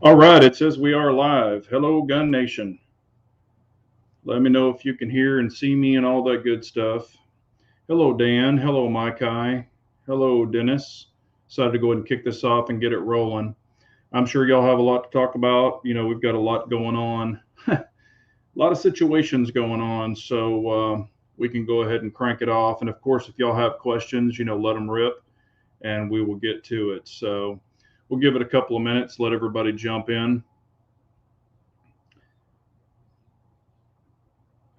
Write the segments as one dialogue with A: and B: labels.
A: All right, it says we are live. Hello, Gun Nation. Let me know if you can hear and see me and all that good stuff. Hello, Dan. Hello, Maikai. Hello, Dennis. Decided to go ahead and kick this off and get it rolling. I'm sure y'all have a lot to talk about. We've got a lot going on, a lot of situations going on. So we can go ahead and crank it off. And of course, if y'all have questions, let them rip and we will get to it. So we'll give it a couple of minutes, let everybody jump in.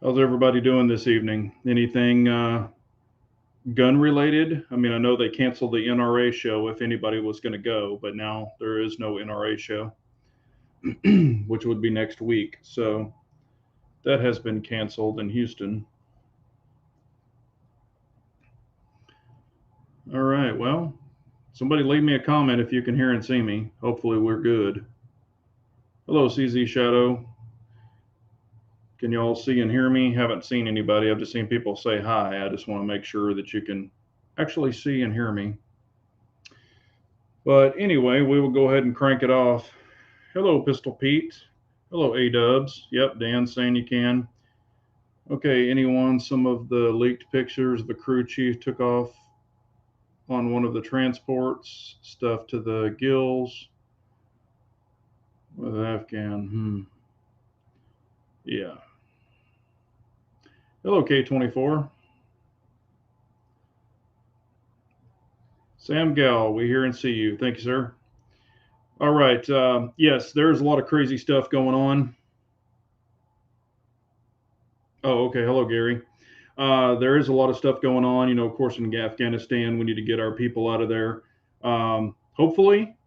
A: How's everybody doing this evening? Anything gun related? I mean, I know they canceled the NRA show if anybody was going to go, but now there is no NRA show, which would be next week. So that has been canceled in Houston. All right. Well, somebody leave me a comment if you can hear and see me. Hopefully, we're good. Hello, CZ Shadow. Can you all see and hear me? Haven't seen anybody. I've just seen people say hi. I just want to make sure that you can actually see and hear me. But anyway, we will go ahead and crank it off. Hello, Pistol Pete. Hello, A-Dubs. Yep, Dan's saying you can. Okay, anyone, some of the leaked pictures, the crew chief took off on one of the transports, stuff to the gills with Afghan. Yeah. Hello, K24. Sam Gal, we hear and see you. Thank you, sir. All right. Yes, there's a lot of crazy stuff going on. Oh, okay. Hello, Gary. There is a lot of stuff going on. Of course, in Afghanistan, we need to get our people out of there. Hopefully,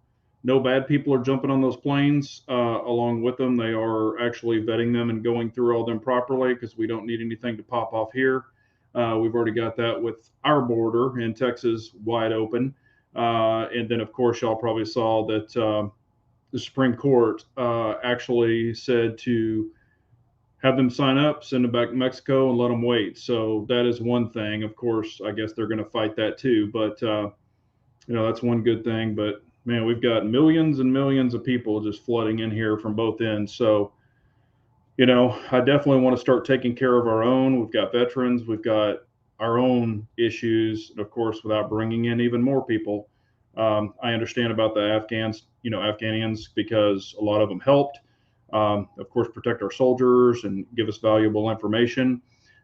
A: no bad people are jumping on those planes along with them. They are actually vetting them and going through all them properly because we don't need anything to pop off here. We've already got that with our border in Texas wide open. And then, of course, y'all probably saw that the Supreme Court actually said to have them sign up, send them back to Mexico, and let them wait. So that is one thing. Of course, I guess they're going to fight that too. But that's one good thing. But man, we've got millions and millions of people just flooding in here from both ends. So I definitely want to start taking care of our own. We've got veterans, we've got our own issues, of course, without bringing in even more people. I understand about the Afghans, because a lot of them helped. Of course, protect our soldiers and give us valuable information.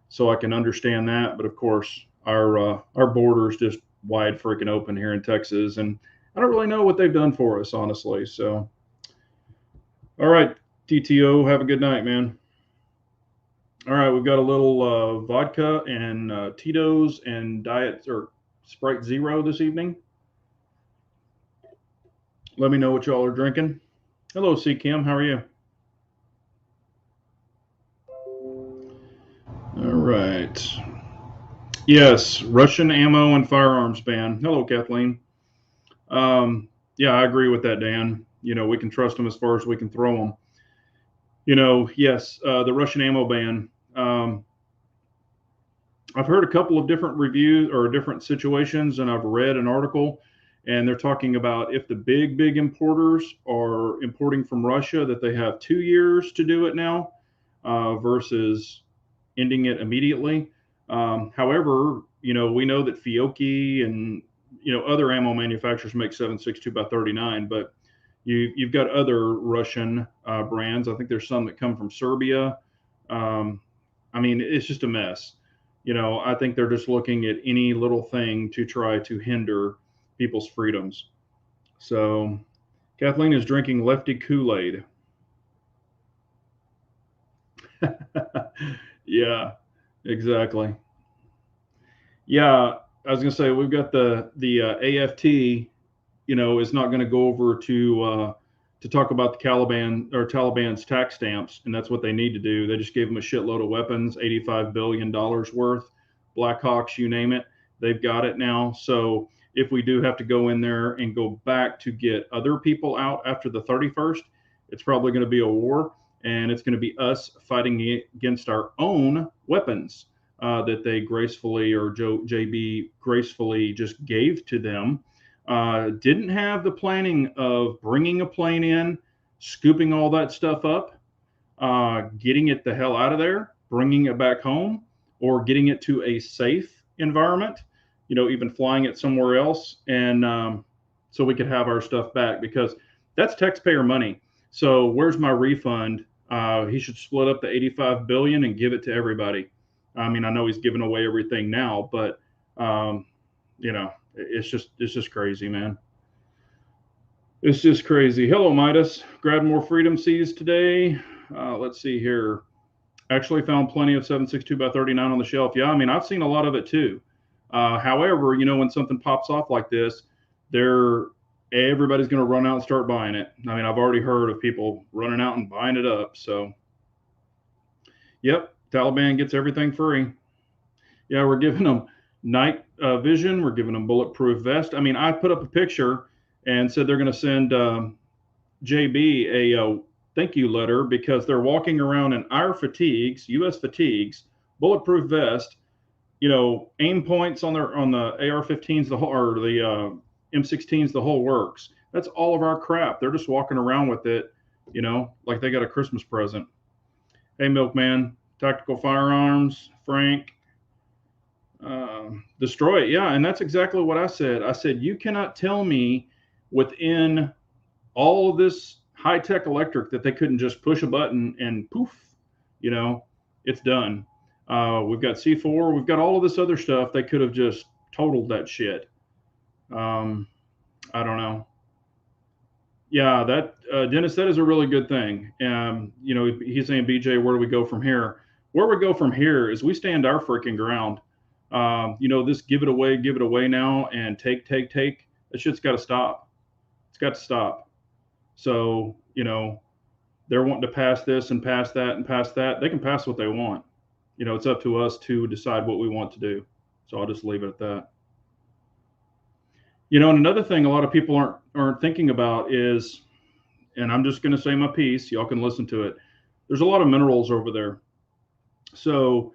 A: So I can understand that. But of course, our border is just wide freaking open here in Texas, and I don't really know what they've done for us, honestly. So, all right, TTO, have a good night, man. All right, we've got a little vodka and Tito's and Diet or Sprite Zero this evening. Let me know what y'all are drinking. Hello, C Kim. How are you? All right. Yes, Russian ammo and firearms ban. Hello, Kathleen. Yeah, I agree with that, Dan. We can trust them as far as we can throw them. Yes, the Russian ammo ban. I've heard a couple of different reviews or different situations, and I've read an article, and they're talking about if the big importers are importing from Russia, that they have 2 years to do it now versus ending it immediately. However, we know that Fiocchi and other ammo manufacturers make 7.62 by 39, but you've got other Russian brands. I think there's some that come from Serbia. I mean, it's just a mess. I think they're just looking at any little thing to try to hinder people's freedoms. So, Kathleen is drinking lefty Kool-Aid. Yeah, exactly. Yeah, I was gonna say we've got the AFT. Is not going to go over to talk about the Taliban's tax stamps, and that's what they need to do. They just gave them a shitload of weapons, $85 billion worth, Blackhawks, you name it. They've got it now. So if we do have to go in there and go back to get other people out after the 31st, it's probably going to be a war, and it's going to be us fighting against our own weapons that they gracefully, or JB gracefully just gave to them. Didn't have the planning of bringing a plane in, scooping all that stuff up, getting it the hell out of there, bringing it back home, or getting it to a safe environment, even flying it somewhere else. And so we could have our stuff back, because that's taxpayer money. So where's my refund? He should split up the 85 billion and give it to everybody. I mean, I know he's giving away everything now, but it's just crazy, man. It's just crazy. Hello, Midas. Grab more freedom seas today. Let's see here. Actually found plenty of 7.62 by 39 on the shelf. Yeah, I mean, I've seen a lot of it too. However, when something pops off like this, everybody's going to run out and start buying it. I mean, I've already heard of people running out and buying it up. So, yep, Taliban gets everything free. Yeah, we're giving them night vision. We're giving them bulletproof vest. I mean, I put up a picture and said they're going to send JB a thank you letter, because they're walking around in our fatigues, U.S. fatigues, bulletproof vest, aim points on the AR-15s, or the M16s, the whole works. That's all of our crap. They're just walking around with it, like they got a Christmas present. Hey, Milkman, Tactical Firearms, Frank, destroy it. Yeah, and that's exactly what I said. I said, you cannot tell me within all of this high-tech electric that they couldn't just push a button and poof, it's done. We've got C4, we've got all of this other stuff. They could have just totaled that shit. I don't know. Yeah, that Dennis, that is a really good thing. He's saying, BJ, where do we go from here? Where we go from here is we stand our freaking ground. This give it away now and take. That shit's got to stop. It's got to stop. So, they're wanting to pass this and pass that and pass that. They can pass what they want. It's up to us to decide what we want to do. So I'll just leave it at that. And another thing a lot of people aren't thinking about is, and I'm just going to say my piece, y'all can listen to it. There's a lot of minerals over there. So,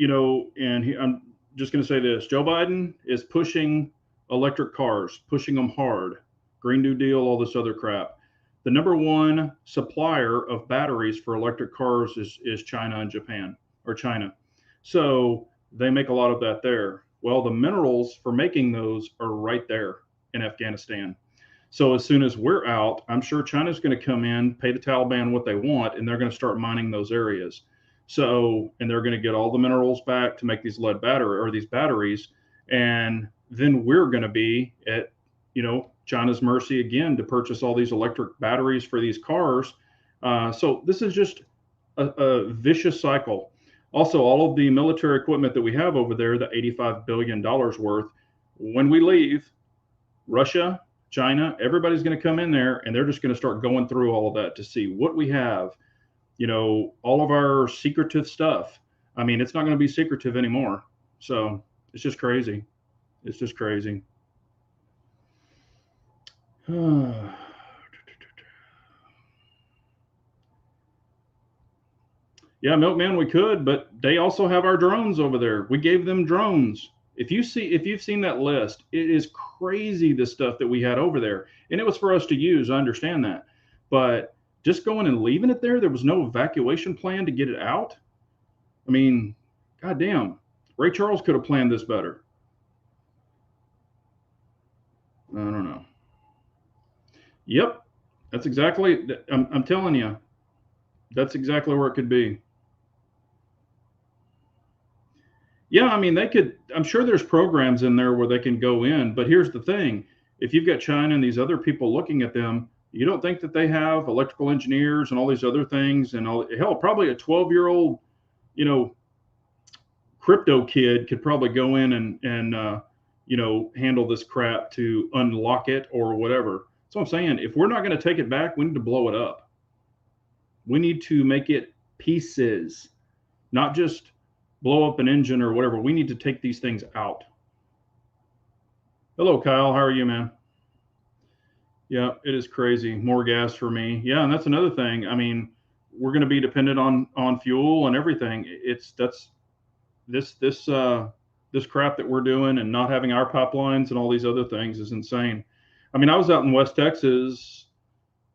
A: I'm just going to say this. Joe Biden is pushing electric cars, pushing them hard. Green New Deal, all this other crap. The number one supplier of batteries for electric cars is China and Japan, or China. So they make a lot of that there. Well, the minerals for making those are right there in Afghanistan. So as soon as we're out, I'm sure China's going to come in, pay the Taliban what they want, and they're going to start mining those areas. So, and they're going to get all the minerals back to make these lead battery or these batteries. And then we're going to be at, China's mercy again to purchase all these electric batteries for these cars. So this is just a vicious cycle. Also, all of the military equipment that we have over there, the $85 billion worth, when we leave, Russia, China, everybody's going to come in there and they're just going to start going through all of that to see what we have, all of our secretive stuff. I mean, it's not going to be secretive anymore. So it's just crazy. It's just crazy. Yeah, Milkman, we could, but they also have our drones over there. We gave them drones. If you've seen that list, it is crazy, the stuff that we had over there. And it was for us to use, I understand that. But just going and leaving it there was no evacuation plan to get it out. I mean, goddamn, Ray Charles could have planned this better. I don't know. Yep, that's exactly, I'm telling you, that's exactly where it could be. Yeah, I mean, they could, I'm sure there's programs in there where they can go in, but here's the thing. If you've got China and these other people looking at them, you don't think that they have electrical engineers and all these other things and all, hell, probably a 12-year-old, crypto kid could probably go in and handle this crap to unlock it or whatever. So I'm saying, if we're not going to take it back, we need to blow it up. We need to make it pieces, not just blow up an engine or whatever. We need to take these things out. Hello, Kyle. How are you, man? Yeah, it is crazy. More gas for me. Yeah, and that's another thing. I mean, we're going to be dependent on fuel and everything. That's this crap that we're doing and not having our pipelines and all these other things is insane. I mean, I was out in West Texas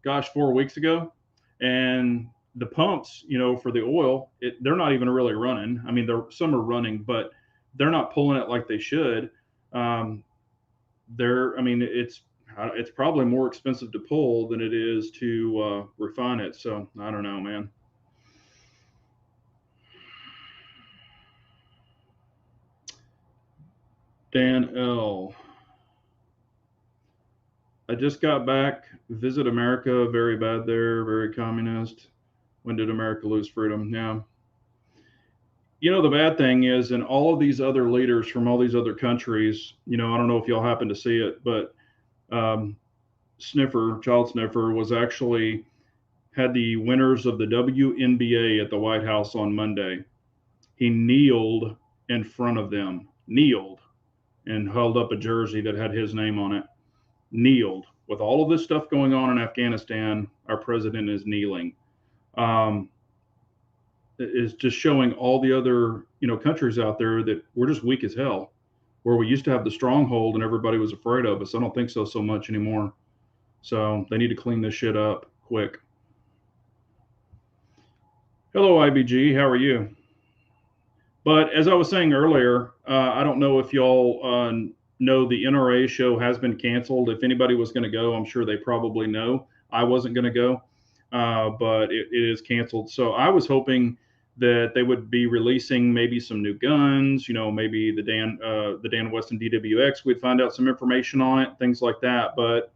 A: gosh, 4 weeks ago, and the pumps, for the oil, they're not even really running. I mean, some are running, but they're not pulling it like they should. Um, I mean, it's probably more expensive to pull than it is to refine it. So I don't know, man. Dan L. I just got back. Visit America. Very bad there. Very communist. When did America lose freedom? Yeah. The bad thing is, in all of these other leaders from all these other countries, I don't know if y'all happen to see it, but um, Child Sniffer, was actually had the winners of the WNBA at the White House on Monday. He kneeled in front of them, kneeled, and held up a jersey that had his name on it. Kneeled. With all of this stuff going on in Afghanistan, our president is kneeling. Um, is just showing all the other countries out there that we're just weak as hell. Where we used to have the stronghold and everybody was afraid of us, I don't think so much anymore. So they need to clean this shit up quick. Hello, IBG. How are you? But as I was saying earlier, I don't know if y'all know the NRA show has been canceled. If anybody was going to go, I'm sure they probably know. I wasn't going to go, but it is canceled. So I was hoping that they would be releasing maybe some new guns, maybe the Dan Weston DWX. We'd find out some information on it, things like that. But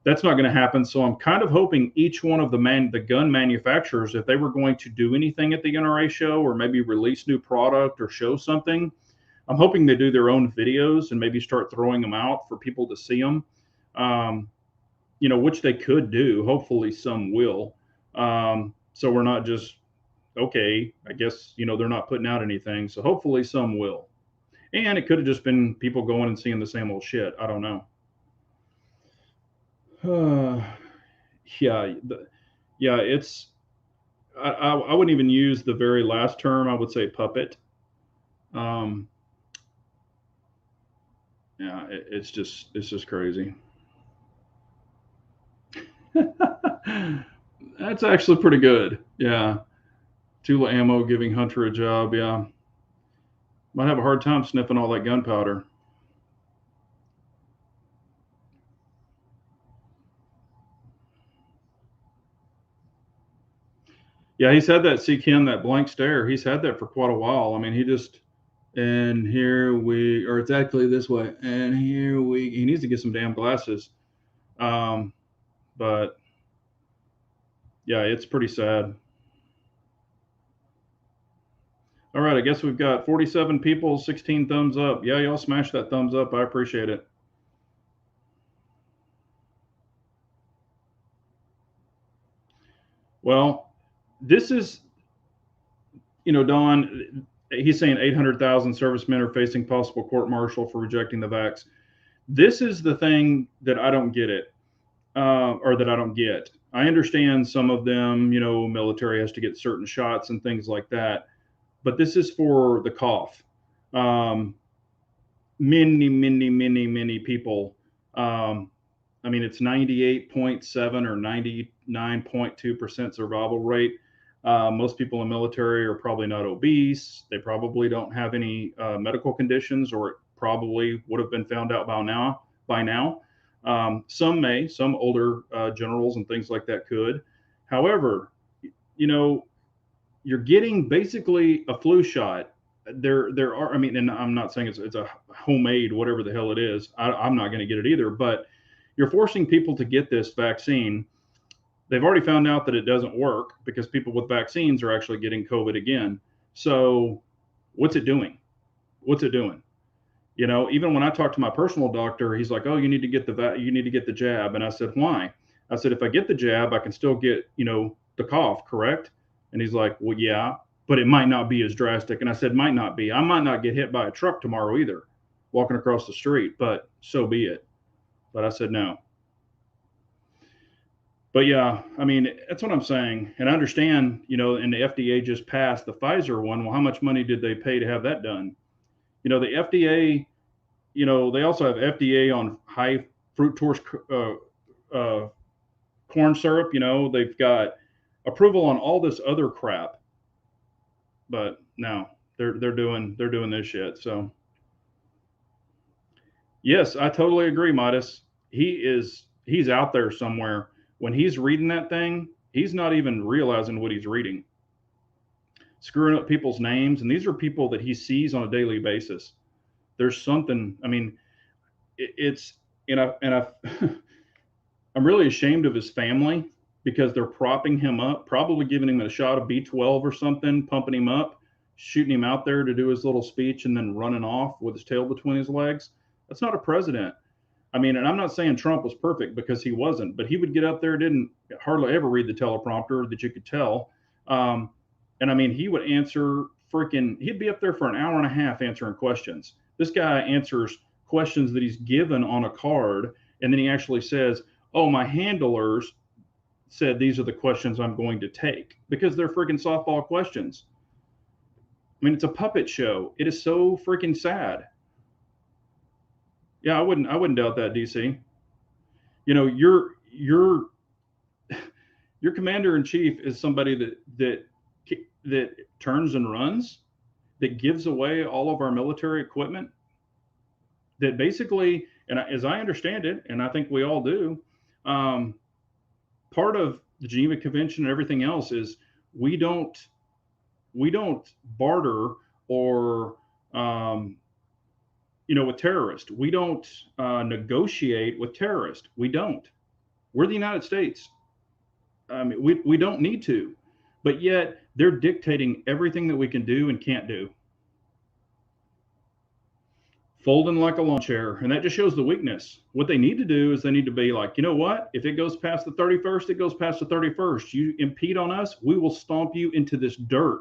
A: that's not going to happen. So I'm kind of hoping each one of the gun manufacturers, if they were going to do anything at the NRA show or maybe release new product or show something, I'm hoping they do their own videos and maybe start throwing them out for people to see them. Which they could do. Hopefully some will. So we're not just, okay, I guess, they're not putting out anything. So hopefully some will. And it could have just been people going and seeing the same old shit. I don't know. Yeah, yeah, it's. I wouldn't even use the very last term. I would say puppet. Um, yeah, it's just crazy. That's actually pretty good. Yeah, Tula ammo giving Hunter a job. Yeah, might have a hard time sniffing all that gunpowder. Yeah, he's had that. See Ken, that blank stare. He's had that for quite a while. I mean, he just. And here we, or it's actually this way. And here we. He needs to get some damn glasses. Um, but yeah, it's pretty sad. All right, I guess we've got 47 people, 16 thumbs up. Yeah, y'all smash that thumbs up. I appreciate it. Well, this is, Don, he's saying 800,000 servicemen are facing possible court martial for rejecting the vax. This is the thing that I don't get it, or that I don't get. I understand some of them, military has to get certain shots and things like that, but this is for the cough. Um, many people. I mean, it's 98.7 or 99.2% survival rate. Most people in the military are probably not obese. They probably don't have any medical conditions, or it probably would have been found out by now. Some older generals and things like that could. However, you know, you're getting basically a flu shot. There are, I mean, and I'm not saying it's a homemade whatever the hell it is. I'm not going to get it either, but you're forcing people to get this vaccine. They've already found out that it doesn't work because people with vaccines are actually getting COVID again. So what's it doing? What's it doing? Even when I talk to my personal doctor, he's like, "Oh, you need to get the jab." And I said, "Why?" I said, "If I get the jab, I can still get, the cough, correct?" And he's like, "Well, yeah, but it might not be as drastic." And I said, "Might not be. I might not get hit by a truck tomorrow either, walking across the street, but so be it." But I said no. But yeah, I mean, that's what I'm saying. And I understand, and the FDA just passed the Pfizer one. Well, how much money did they pay to have that done? The FDA, they also have FDA on high fructose corn syrup. They've got approval on all this other crap, but no, they're doing this shit. So yes, I totally agree, Midas. He's out there somewhere. When he's reading that thing, he's not even realizing what he's reading. Screwing up people's names, and these are people that he sees on a daily basis. There's something. I mean, it's and I I'm really ashamed of his family because they're propping him up, probably giving him a shot of B12 or something, pumping him up, shooting him out there to do his little speech, and then running off with his tail between his legs. That's not a president. I mean, and I'm not saying Trump was perfect because he wasn't, but he would get up there, didn't hardly ever read the teleprompter that you could tell. Um, and I mean, he would answer he'd be up there for an hour and a half answering questions. This guy answers questions that he's given on a card, and then he actually says, "Oh, my handlers said these are the questions I'm going to take," because they're freaking softball questions. I mean, it's a puppet show. It is so freaking sad. Yeah, I wouldn't doubt that, DC. Your your commander in chief is somebody that turns and runs, that gives away all of our military equipment, that basically, and as I understand it, and I think we all do, um, part of the Geneva Convention and everything else is we don't we don't barter or with terrorists. We don't negotiate with terrorists. We don't. We're the United States. We don't need to, but yet they're dictating everything that we can do and can't do, folding like a lawn chair, and that just shows the weakness. What they need to do is they need to be like, you know what? If it goes past the 31st, it goes past the 31st. You impede on us, we will stomp you into this dirt.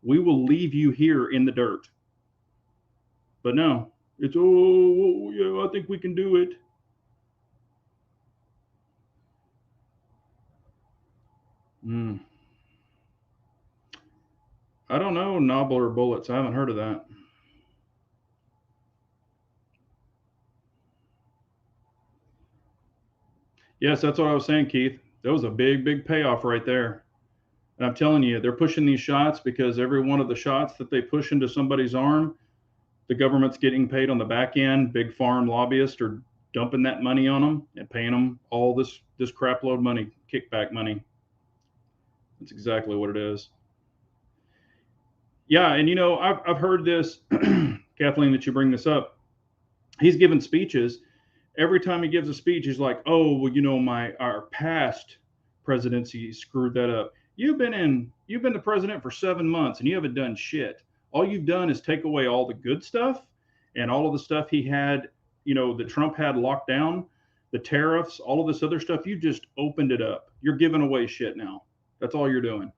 A: We will leave you here in the dirt. But no, it's yeah, I think we can do it. Mm. I don't know, Nobbler bullets. I haven't heard of that. Yes, that's what I was saying, Keith. That was a big, big payoff right there. And I'm telling you, they're pushing these shots because every one of the shots that they push into somebody's arm, the government's getting paid on the back end. Big farm lobbyists are dumping that money on them and paying them all this crap load money, kickback money. That's exactly what it is. Yeah, and I've heard this, Kathleen, that you bring this up. He's given speeches. Every time he gives a speech, he's like, "Oh, well, our past presidency screwed that up. You've been the president for 7 months and you haven't done shit. All you've done is take away all the good stuff and all of the stuff he had, that Trump had locked down, the tariffs, all of this other stuff. You just opened it up. You're giving away shit now. That's all you're doing."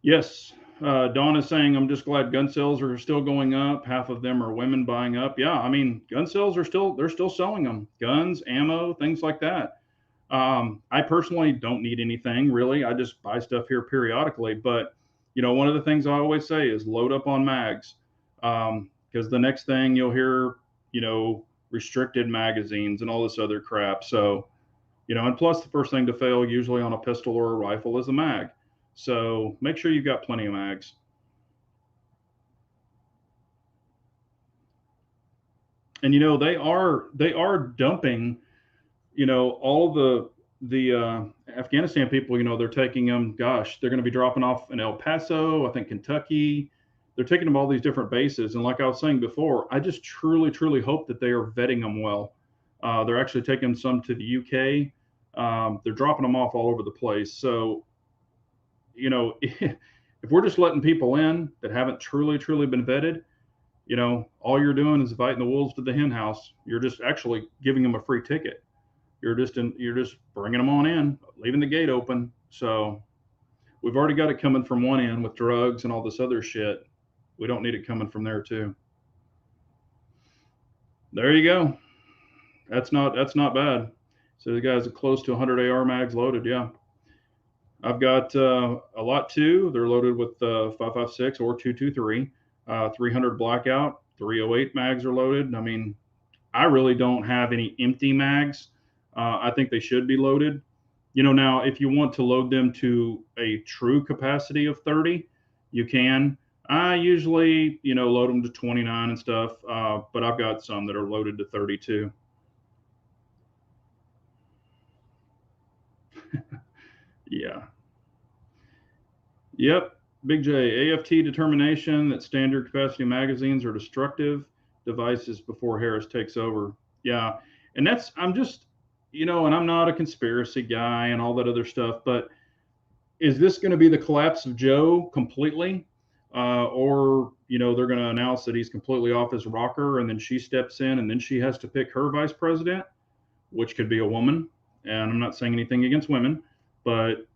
A: Yes. Dawn is saying, "I'm just glad gun sales are still going up. Half of them are women buying up." Yeah, I mean, gun sales they're still selling them. Guns, ammo, things like that. I personally don't need anything really. I just buy stuff here periodically. But, one of the things I always say is load up on mags. Because the next thing you'll hear, restricted magazines and all this other crap. So, and plus the first thing to fail usually on a pistol or a rifle is the mag. So make sure you've got plenty of mags. And they are dumping, all the Afghanistan people. They're taking them. Gosh, they're going to be dropping off in El Paso, I think Kentucky. They're taking them all these different bases. And like I was saying before, I just truly, truly hope that they are vetting them well. They're actually taking some to the UK. They're dropping them off all over the place. So if we're just letting people in that haven't truly, truly been vetted, all you're doing is inviting the wolves to the hen house. You're just actually giving them a free ticket. You're just bringing them on in, leaving the gate open. So we've already got it coming from one end with drugs and all this other shit. We don't need it coming from there too. There you go. That's not bad. So the guys are close to 100 AR mags loaded. Yeah. I've got a lot too. They're loaded with 5.56 or 223, 300 blackout, .308 mags are loaded. I mean, I really don't have any empty mags. I think they should be loaded. Now if you want to load them to a true capacity of 30, you can. I usually, load them to 29 and stuff, but I've got some that are loaded to 32. Yeah. Yep. Big J, AFT determination that standard capacity magazines are destructive devices before Harris takes over. Yeah. And I'm just, and I'm not a conspiracy guy and all that other stuff, but is this going to be the collapse of Joe completely? Or, they're going to announce that he's completely off his rocker and then she steps in and then she has to pick her vice president, which could be a woman. And I'm not saying anything against women, but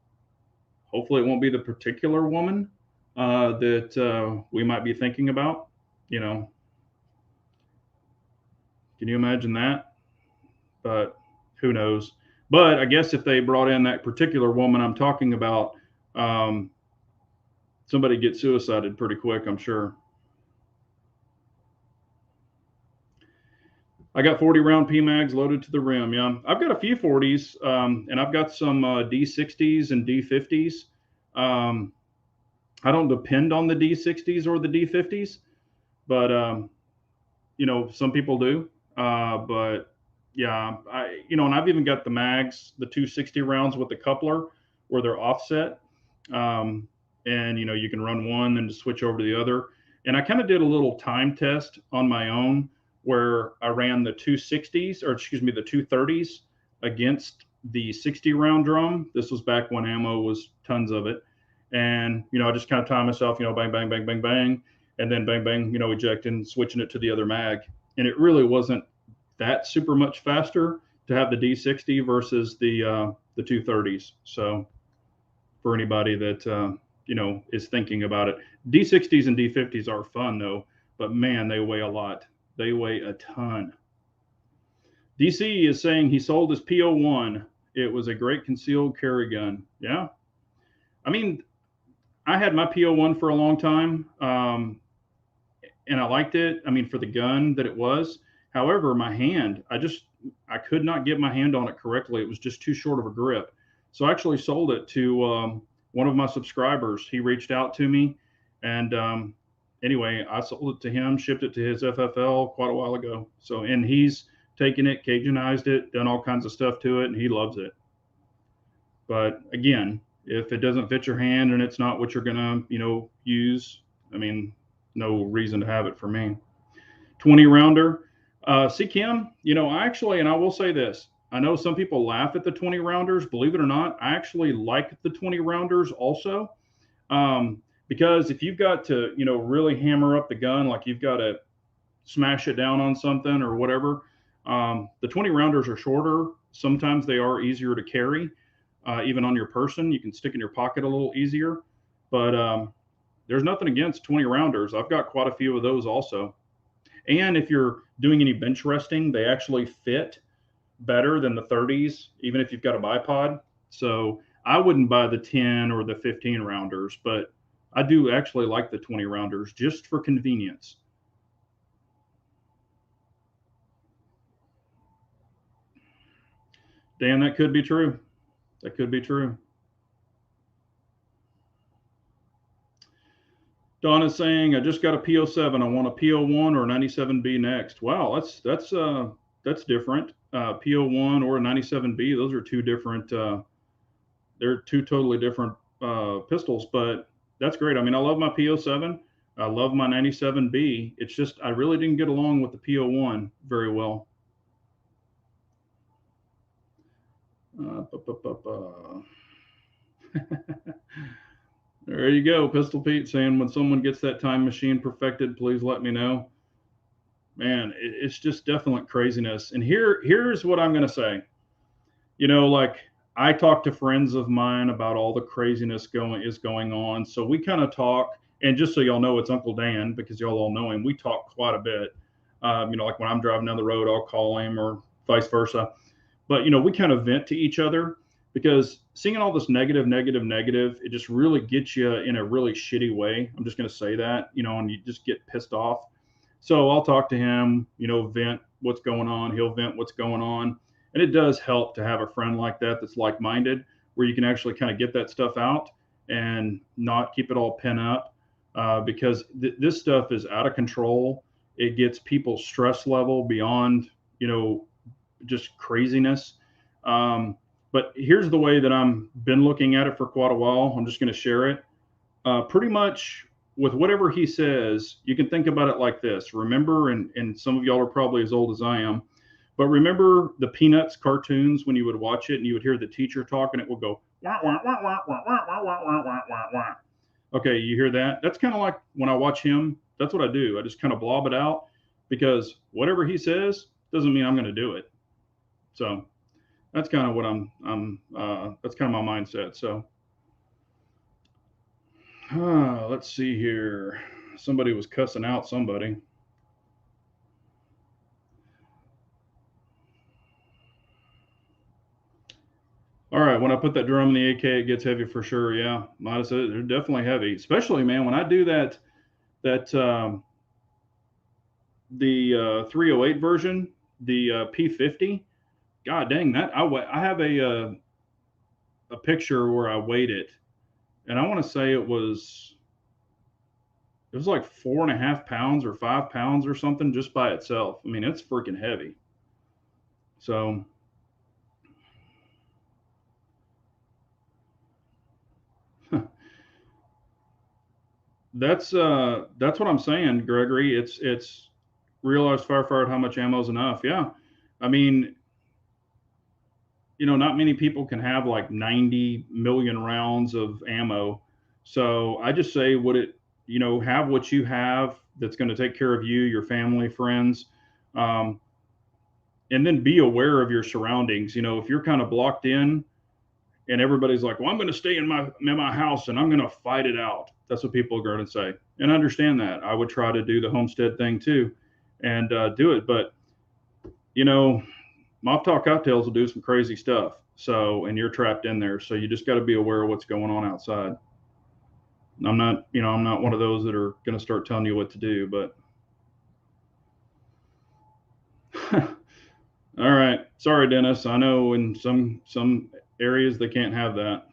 A: hopefully it won't be the particular woman that we might be thinking about. Can you imagine that? But who knows? But I guess if they brought in that particular woman I'm talking about, somebody get suicided pretty quick, I'm sure. I got 40 round PMags loaded to the rim. Yeah, I've got a few 40s, and I've got some D60s and D50s. I don't depend on the D60s or the D50s, but some people do. But yeah, and I've even got the mags, the 260 rounds with the coupler where they're offset. And you can run one and just switch over to the other. And I kind of did a little time test on my own where I ran the 260s, or excuse me, the 230s against the 60 round drum. This was back when ammo was tons of it. And, I just kind of timed myself, bang, bang, bang, bang, bang, and then bang, bang, ejecting, switching it to the other mag. And it really wasn't that super much faster to have the D60 versus the 230s. So for anybody that, is thinking about it, D60s and D50s are fun though, but man, they weigh a lot. They weigh a ton. DC is saying he sold his P01. It was a great concealed carry gun. Yeah. I mean, I had my P01 for a long time, and I liked it. I mean, for the gun that it was. However, my hand, I could not get my hand on it correctly. It was just too short of a grip. So I actually sold it to one of my subscribers. He reached out to me, and anyway, I sold it to him, shipped it to his FFL quite a while ago. So, and he's taken it, Cajunized it, done all kinds of stuff to it, and he loves it. But again, if it doesn't fit your hand and it's not what you're gonna, use, I mean, no reason to have it for me. 20 rounder. See, Kim, and I will say this. I know some people laugh at the 20 rounders. Believe it or not, I actually like the 20 rounders also. Because if you've got to, really hammer up the gun, like you've got to smash it down on something or whatever, the 20 rounders are shorter. Sometimes they are easier to carry, even on your person. You can stick in your pocket a little easier. But there's nothing against 20 rounders. I've got quite a few of those also. And if you're doing any bench resting, they actually fit better than the 30s, even if you've got a bipod. So I wouldn't buy the 10 or the 15 rounders, but I do actually like the 20 rounders just for convenience. Dan, that could be true. That could be true. Don is saying, I just got a P07. I want a P01 or a 97B next. Wow, that's different. P01 or a 97B, those are two different. They're two totally different pistols, but that's great. I mean, I love my P07. I love my 97B. It's just I really didn't get along with the P01 very well. There you go, Pistol Pete saying, when someone gets that time machine perfected, please let me know. Man, it's just definite craziness. And here's what I'm going to say. Like I talk to friends of mine about all the craziness going on. So we kind of talk, and just so y'all know, it's Uncle Dan because y'all all know him. We talk quite a bit. Like when I'm driving down the road, I'll call him or vice versa. But we kind of vent to each other because seeing all this negative, it just really gets you in a really shitty way. I'm just going to say that, and you just get pissed off. So I'll talk to him, vent what's going on. He'll vent what's going on. And it does help to have a friend like that that's like minded, where you can actually kind of get that stuff out and not keep it all pent up, because this stuff is out of control. It gets people's stress level beyond, just craziness. Um, but here's the way that I'm been looking at it for quite a while. I'm just going to share it. Pretty much with whatever he says, you can think about it like this. Remember, and some of y'all are probably as old as I am, but remember the Peanuts cartoons when you would watch it and you would hear the teacher talk and it would go, wah, wah, wah, wah, wah, wah, wah, wah, wah, wah, wah, wah. Okay, you hear that? That's kind of like when I watch him, that's what I do. I just kind of blob it out, because whatever he says doesn't mean I'm going to do it. So that's kind of what that's kind of my mindset. So let's see here. Somebody was cussing out somebody. All right, when I put that drum in the AK, it gets heavy for sure. Yeah, might have said they're definitely heavy, especially, man, when I do that the 308 version, the P50. God dang that! I have a picture where I weighed it, and I want to say it was like 4.5 pounds or 5 pounds or something just by itself. I mean, it's freaking heavy. So that's what I'm saying, Gregory. It's realized firefighter how much ammo is enough. Yeah, I mean, not many people can have like 90 million rounds of ammo. So I just say, have what you have that's going to take care of you, your family, friends, um, and then be aware of your surroundings. If you're kind of blocked in and everybody's like, well, I'm going to stay in my house and I'm going to fight it out. That's what people are going to say. And I understand that. I would try to do the homestead thing too and do it. But, Moptall cocktails will do some crazy stuff. So, and you're trapped in there. So you just got to be aware of what's going on outside. I'm not one of those that are going to start telling you what to do, but all right. Sorry, Dennis. I know in some areas they can't have that.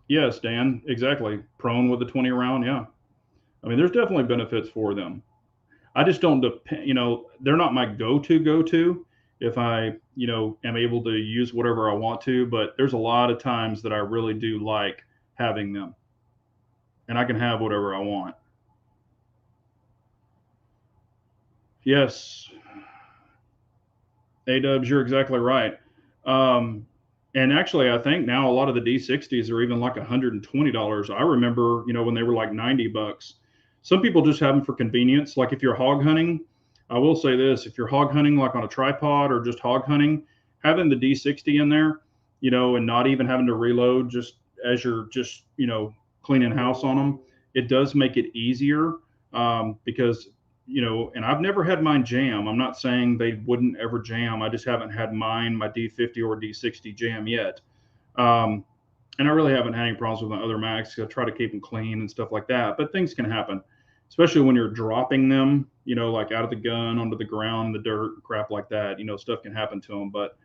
A: Yes, Dan, exactly. Prone with a 20 round. Yeah. I mean, there's definitely benefits for them. I just don't depend, they're not my go to if I, am able to use whatever I want to, but there's a lot of times that I really do like having them, and I can have whatever I want. Yes, A-dubs, you're exactly right. Um, and actually, I think now a lot of the D60s are even like $120. I remember, when they were like $90. Some people just have them for convenience. Like if you're hog hunting, I will say this: if you're hog hunting like on a tripod or just hog hunting, having the D60 in there, and not even having to reload just as you're just, cleaning house on them, it does make it easier, because and I've never had mine jam. I'm not saying they wouldn't ever jam. I just haven't had my D50 or D60 jam yet. Um, and I really haven't had any problems with my other Macs. I try to keep them clean and stuff like that. But things can happen, especially when you're dropping them, like out of the gun onto the ground, the dirt, crap like that. Stuff can happen to them. But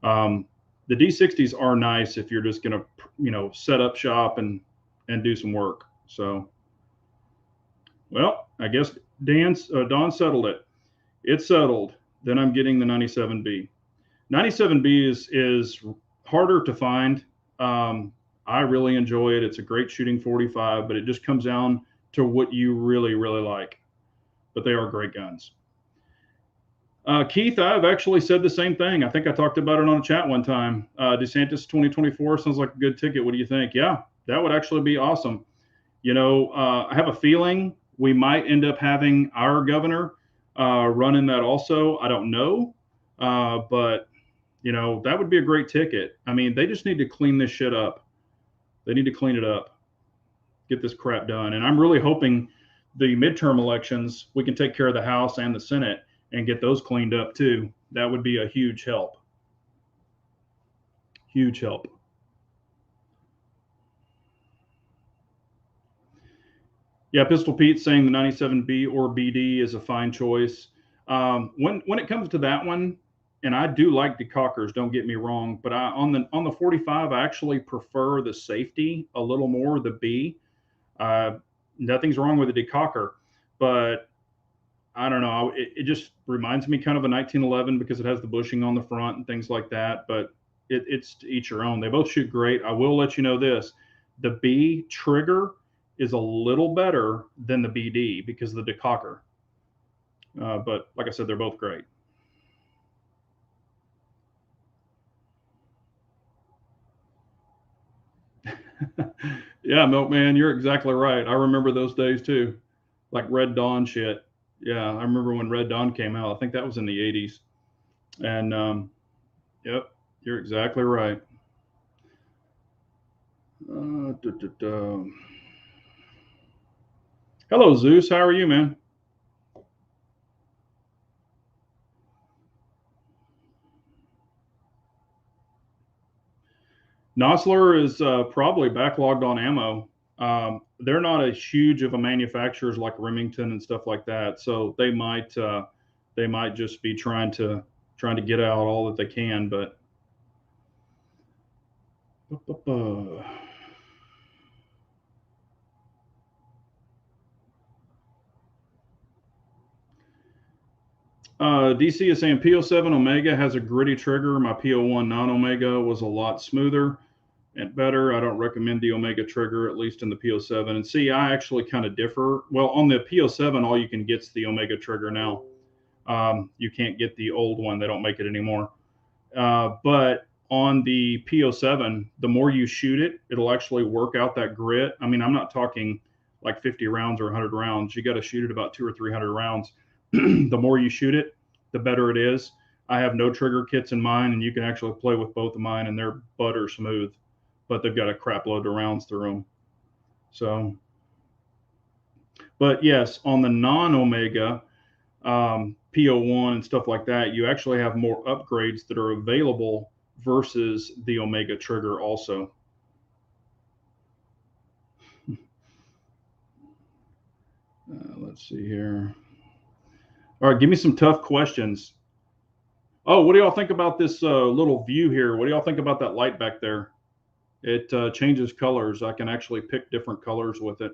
A: the D60s are nice if you're just going to, set up shop and do some work. So, well, I guess Don settled it. It's settled. Then I'm getting the 97B. 97B is harder to find. I really enjoy it. It's a great shooting 45, but it just comes down to what you really, really like. But they are great guns. Keith, I've actually said the same thing. I think I talked about it on a chat one time. DeSantis 2024 sounds like a good ticket. What do you think? Yeah, that would actually be awesome. I have a feeling we might end up having our governor running that also. I don't know, but that would be a great ticket. I mean, they just need to clean this shit up. They need to clean it up, get this crap done. And I'm really hoping the midterm elections, we can take care of the House and the Senate and get those cleaned up too. That would be a huge help. Huge help. Yeah, Pistol Pete saying the 97B or BD is a fine choice. When it comes to that one, and I do like decockers, don't get me wrong, but on the 45, I actually prefer the safety a little more, the B. Uh, Nothing's wrong with a decocker, but I don't know. It just reminds me kind of a 1911 because it has the bushing on the front and things like that. But it's to each your own. They both shoot great. I will let you know this: the B trigger is a little better than the BD because of the decocker. But like I said, they're both great. Yeah, Milkman, you're exactly right. I remember those days too, like Red Dawn shit. Yeah, I remember when Red Dawn came out. I think that was in the 80s. And yep, you're exactly right. Da, da, da. Hello, Zeus. How are you, man? Nosler is probably backlogged on ammo. They're not as huge of a manufacturers like Remington and stuff like that, so they might just be trying to get out all that they can. But DC is saying PO7 Omega has a gritty trigger. My PO1 non Omega was a lot smoother and better. I don't recommend the Omega trigger, at least in the PO7. And see, I actually kind of differ. Well, on the PO7, all you can get's the Omega trigger now. You can't get the old one; they don't make it anymore. But on the PO7, the more you shoot it, it'll actually work out that grit. I mean, I'm not talking like 50 rounds or 100 rounds. You got to shoot it about 200 or 300 rounds. The more you shoot it, the better it is. I have no trigger kits in mine, and you can actually play with both of mine, and they're butter smooth. But they've got a crap load of rounds through them. So, but yes, on the non-Omega, PO1 and stuff like that, you actually have more upgrades that are available versus the Omega trigger also. Let's see here. All right, give me some tough questions. Oh, what do y'all think about this little view here? What do y'all think about that light back there? It changes colors. I can actually pick different colors with it.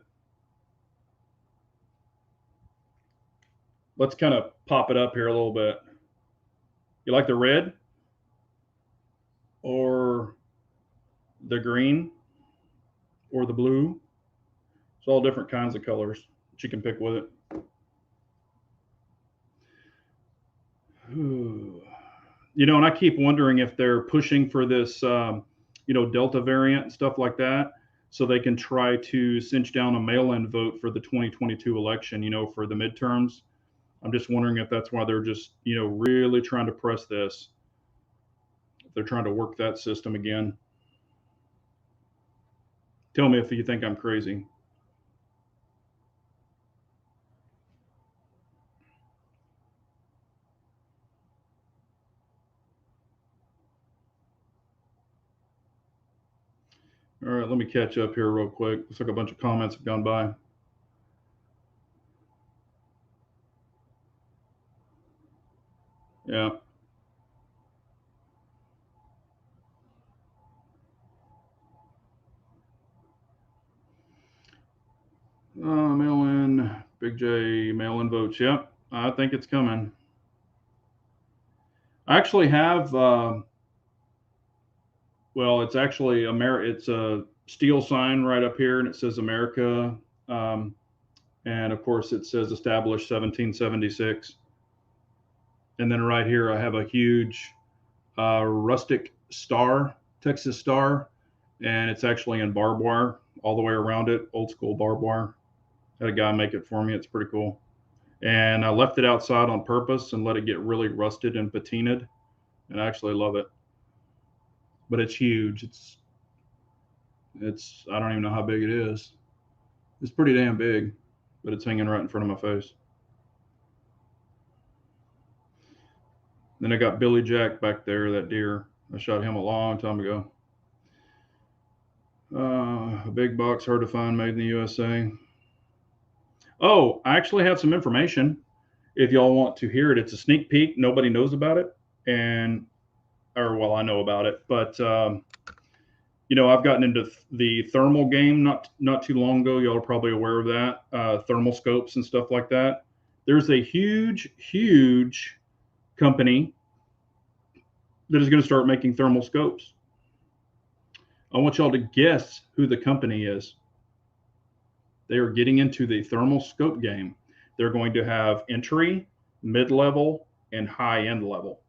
A: Let's kind of pop it up here a little bit. You like the red or the green or the blue? It's all different kinds of colors that you can pick with it. And I keep wondering if they're pushing for this, Delta variant and stuff like that, so they can try to cinch down a mail-in vote for the 2022 election, for the midterms. I'm just wondering if that's why they're just, really trying to press this. If they're trying to work that system again. Tell me if you think I'm crazy. All right, let me catch up here real quick. Looks like a bunch of comments have gone by. Yeah. Mail in, Big J, mail in votes. Yep, I think it's coming. I actually have, well, it's actually it's a steel sign right up here, and it says America. Um, and of course, it says established 1776. And then right here, I have a huge rustic star, Texas star, and it's actually in barbed wire all the way around it, old school barbed wire. Had a guy make it for me. It's pretty cool. And I left it outside on purpose and let it get really rusted and patinaed. And I actually love it. But it's huge. It's I don't even know how big it is. It's pretty damn big, but it's hanging right in front of my face. Then I got Billy Jack back there, that deer. I shot him a long time ago. A big box, hard to find, made in the USA. Oh, I actually have some information if y'all want to hear it. It's a sneak peek. Nobody knows about it, and or well, I know about it, but I've gotten into the thermal game not too long ago. Y'all are probably aware of that, thermal scopes and stuff like that. There's a huge company that is going to start making thermal scopes. I want y'all to guess who the company is. They are getting into the thermal scope game. They're going to have entry, mid-level, and high-end level.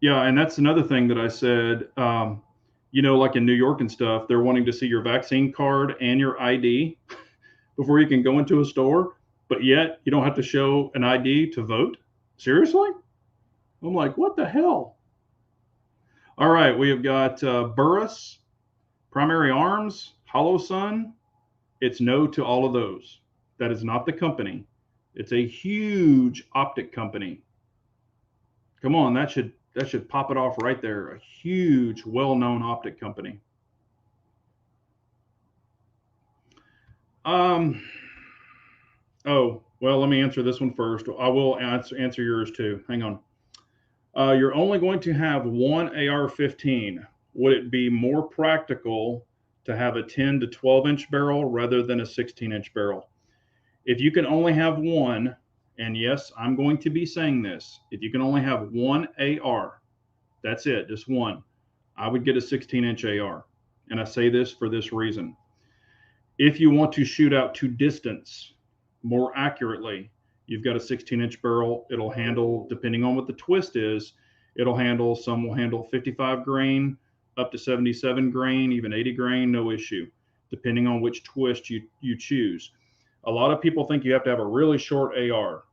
A: Yeah, and that's another thing that I said. Like in New York and stuff, they're wanting to see your vaccine card and your ID before you can go into a store, but yet you don't have to show an ID to vote. Seriously? I'm like, what the hell? All right, we have got Burris, Primary Arms, Hollow Sun. It's no to all of those. That is not the company. It's a huge optic company. Come on, that should pop it off right there. A huge, well-known optic company. Um. Oh, well, let me answer this one first. I will answer yours too. Hang on. You're only going to have one AR-15. Would it be more practical to have a 10 to 12-inch barrel rather than a 16-inch barrel? If you can only have one, and yes, I'm going to be saying this, if you can only have one AR, that's it, just one, I would get a 16-inch AR. And I say this for this reason. If you want to shoot out to distance more accurately, you've got a 16-inch barrel. It'll handle, depending on what the twist is, some will handle 55 grain, up to 77 grain, even 80 grain, no issue, depending on which twist you choose. A lot of people think you have to have a really short AR.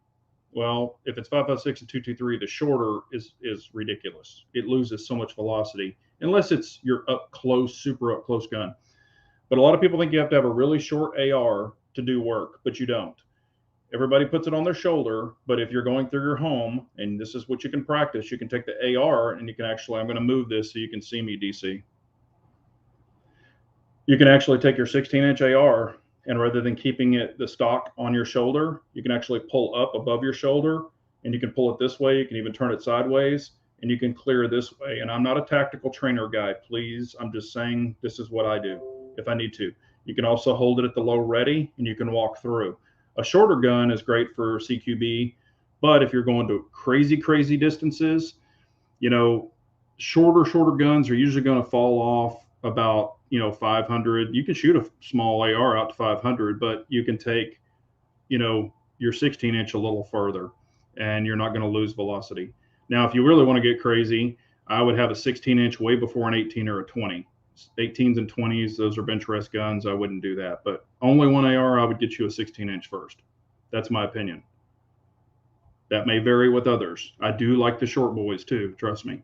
A: Well, if it's 5.56 and 2.23, the shorter is ridiculous. It loses so much velocity unless it's your up close, super up close gun. But a lot of people think you have to have a really short AR to do work, but you don't. Everybody puts it on their shoulder, but if you're going through your home, and this is what you can practice, you can take the AR and you can actually, I'm going to move this so you can see me, DC. You can actually take your 16-inch AR, and rather than keeping the stock on your shoulder, you can actually pull up above your shoulder, and you can pull it this way. You can even turn it sideways, and you can clear this way. And I'm not a tactical trainer guy, please. I'm just saying this is what I do if I need to. You can also hold it at the low ready, and you can walk through. A shorter gun is great for CQB, but if you're going to crazy distances, shorter guns are usually going to fall off about 500. You can shoot a small AR out to 500, but you can take your 16-inch a little further, and you're not going to lose velocity. Now, if you really want to get crazy, I would have a 16-inch way before an 18 or a 20. 18s and 20s, those are bench rest guns. I wouldn't do that, but only one AR, I would get you a 16-inch first. That's my opinion. That may vary with others. I do like the short boys too, trust me.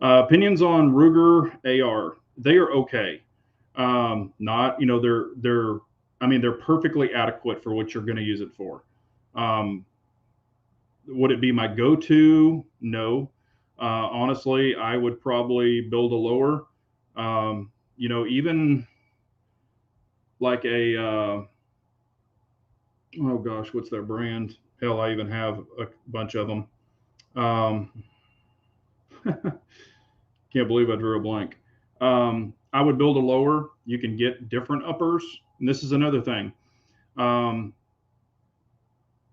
A: Opinions on Ruger AR. They are okay. Not, they're perfectly adequate for what you're going to use it for. Would it be my go-to? No. Honestly, I would probably build a lower. Even like oh gosh, what's their brand? Hell, I even have a bunch of them. Can't believe I drew a blank. I would build a lower. You can get different uppers. And this is another thing.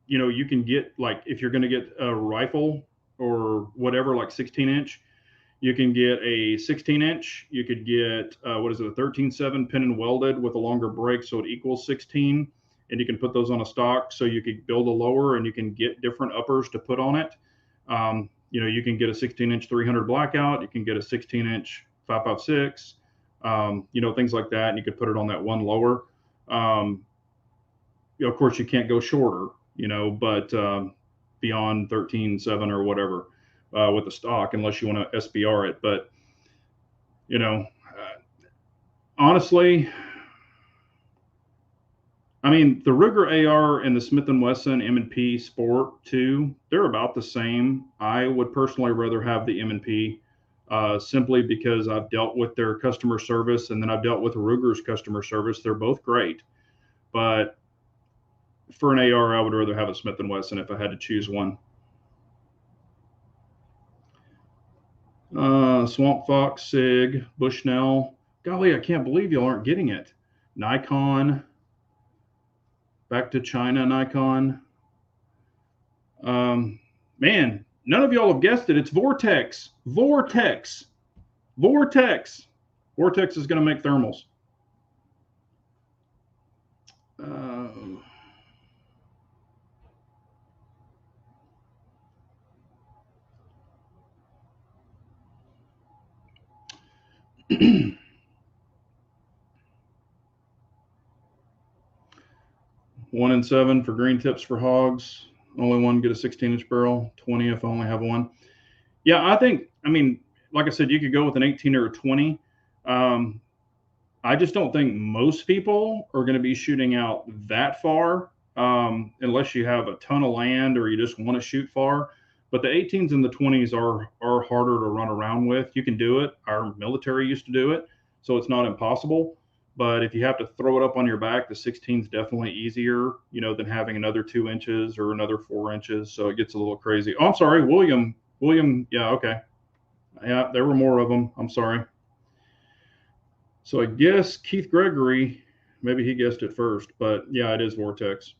A: You can get, like, if you're going to get a rifle or whatever, like 16-inch, you can get a 16-inch. You could get, a 13.7 pin and welded with a longer break, so it equals 16. And you can put those on a stock. So you could build a lower and you can get different uppers to put on it. You can get a 16-inch 300 blackout. You can get a 16-inch 5.56, things like that. And you could put it on that one lower. Of course, you can't go shorter, but beyond 13.7 or whatever with the stock, unless you want to SBR it. But, honestly, the Ruger AR and the Smith & Wesson M&P Sport 2, they're about the same. I would personally rather have the M&P simply because I've dealt with their customer service and then I've dealt with Ruger's customer service. They're both great, but for an AR, I would rather have a Smith & Wesson if I had to choose one. Swamp Fox, Sig, Bushnell. Golly, I can't believe y'all aren't getting it. Nikon, back to China, Nikon. Man, none of y'all have guessed it. It's Vortex. Vortex. Vortex. Vortex is going to make thermals. 1 and 7 for green tips for hogs. Only one get a 16-inch barrel. 20 if I only have one. Yeah, I mean, like I said, you could go with an 18 or a 20. I just don't think most people are going to be shooting out that far unless you have a ton of land or you just want to shoot far. But the 18s and the 20s are harder to run around with. You can do it. Our military used to do it, so it's not impossible. But if you have to throw it up on your back, the 16 is definitely easier, than having another 2 inches or another 4 inches. So it gets a little crazy. Oh, I'm sorry, William. Yeah, okay. Yeah, there were more of them. I'm sorry. So I guess Keith Gregory, maybe he guessed it first, but yeah, it is Vortex.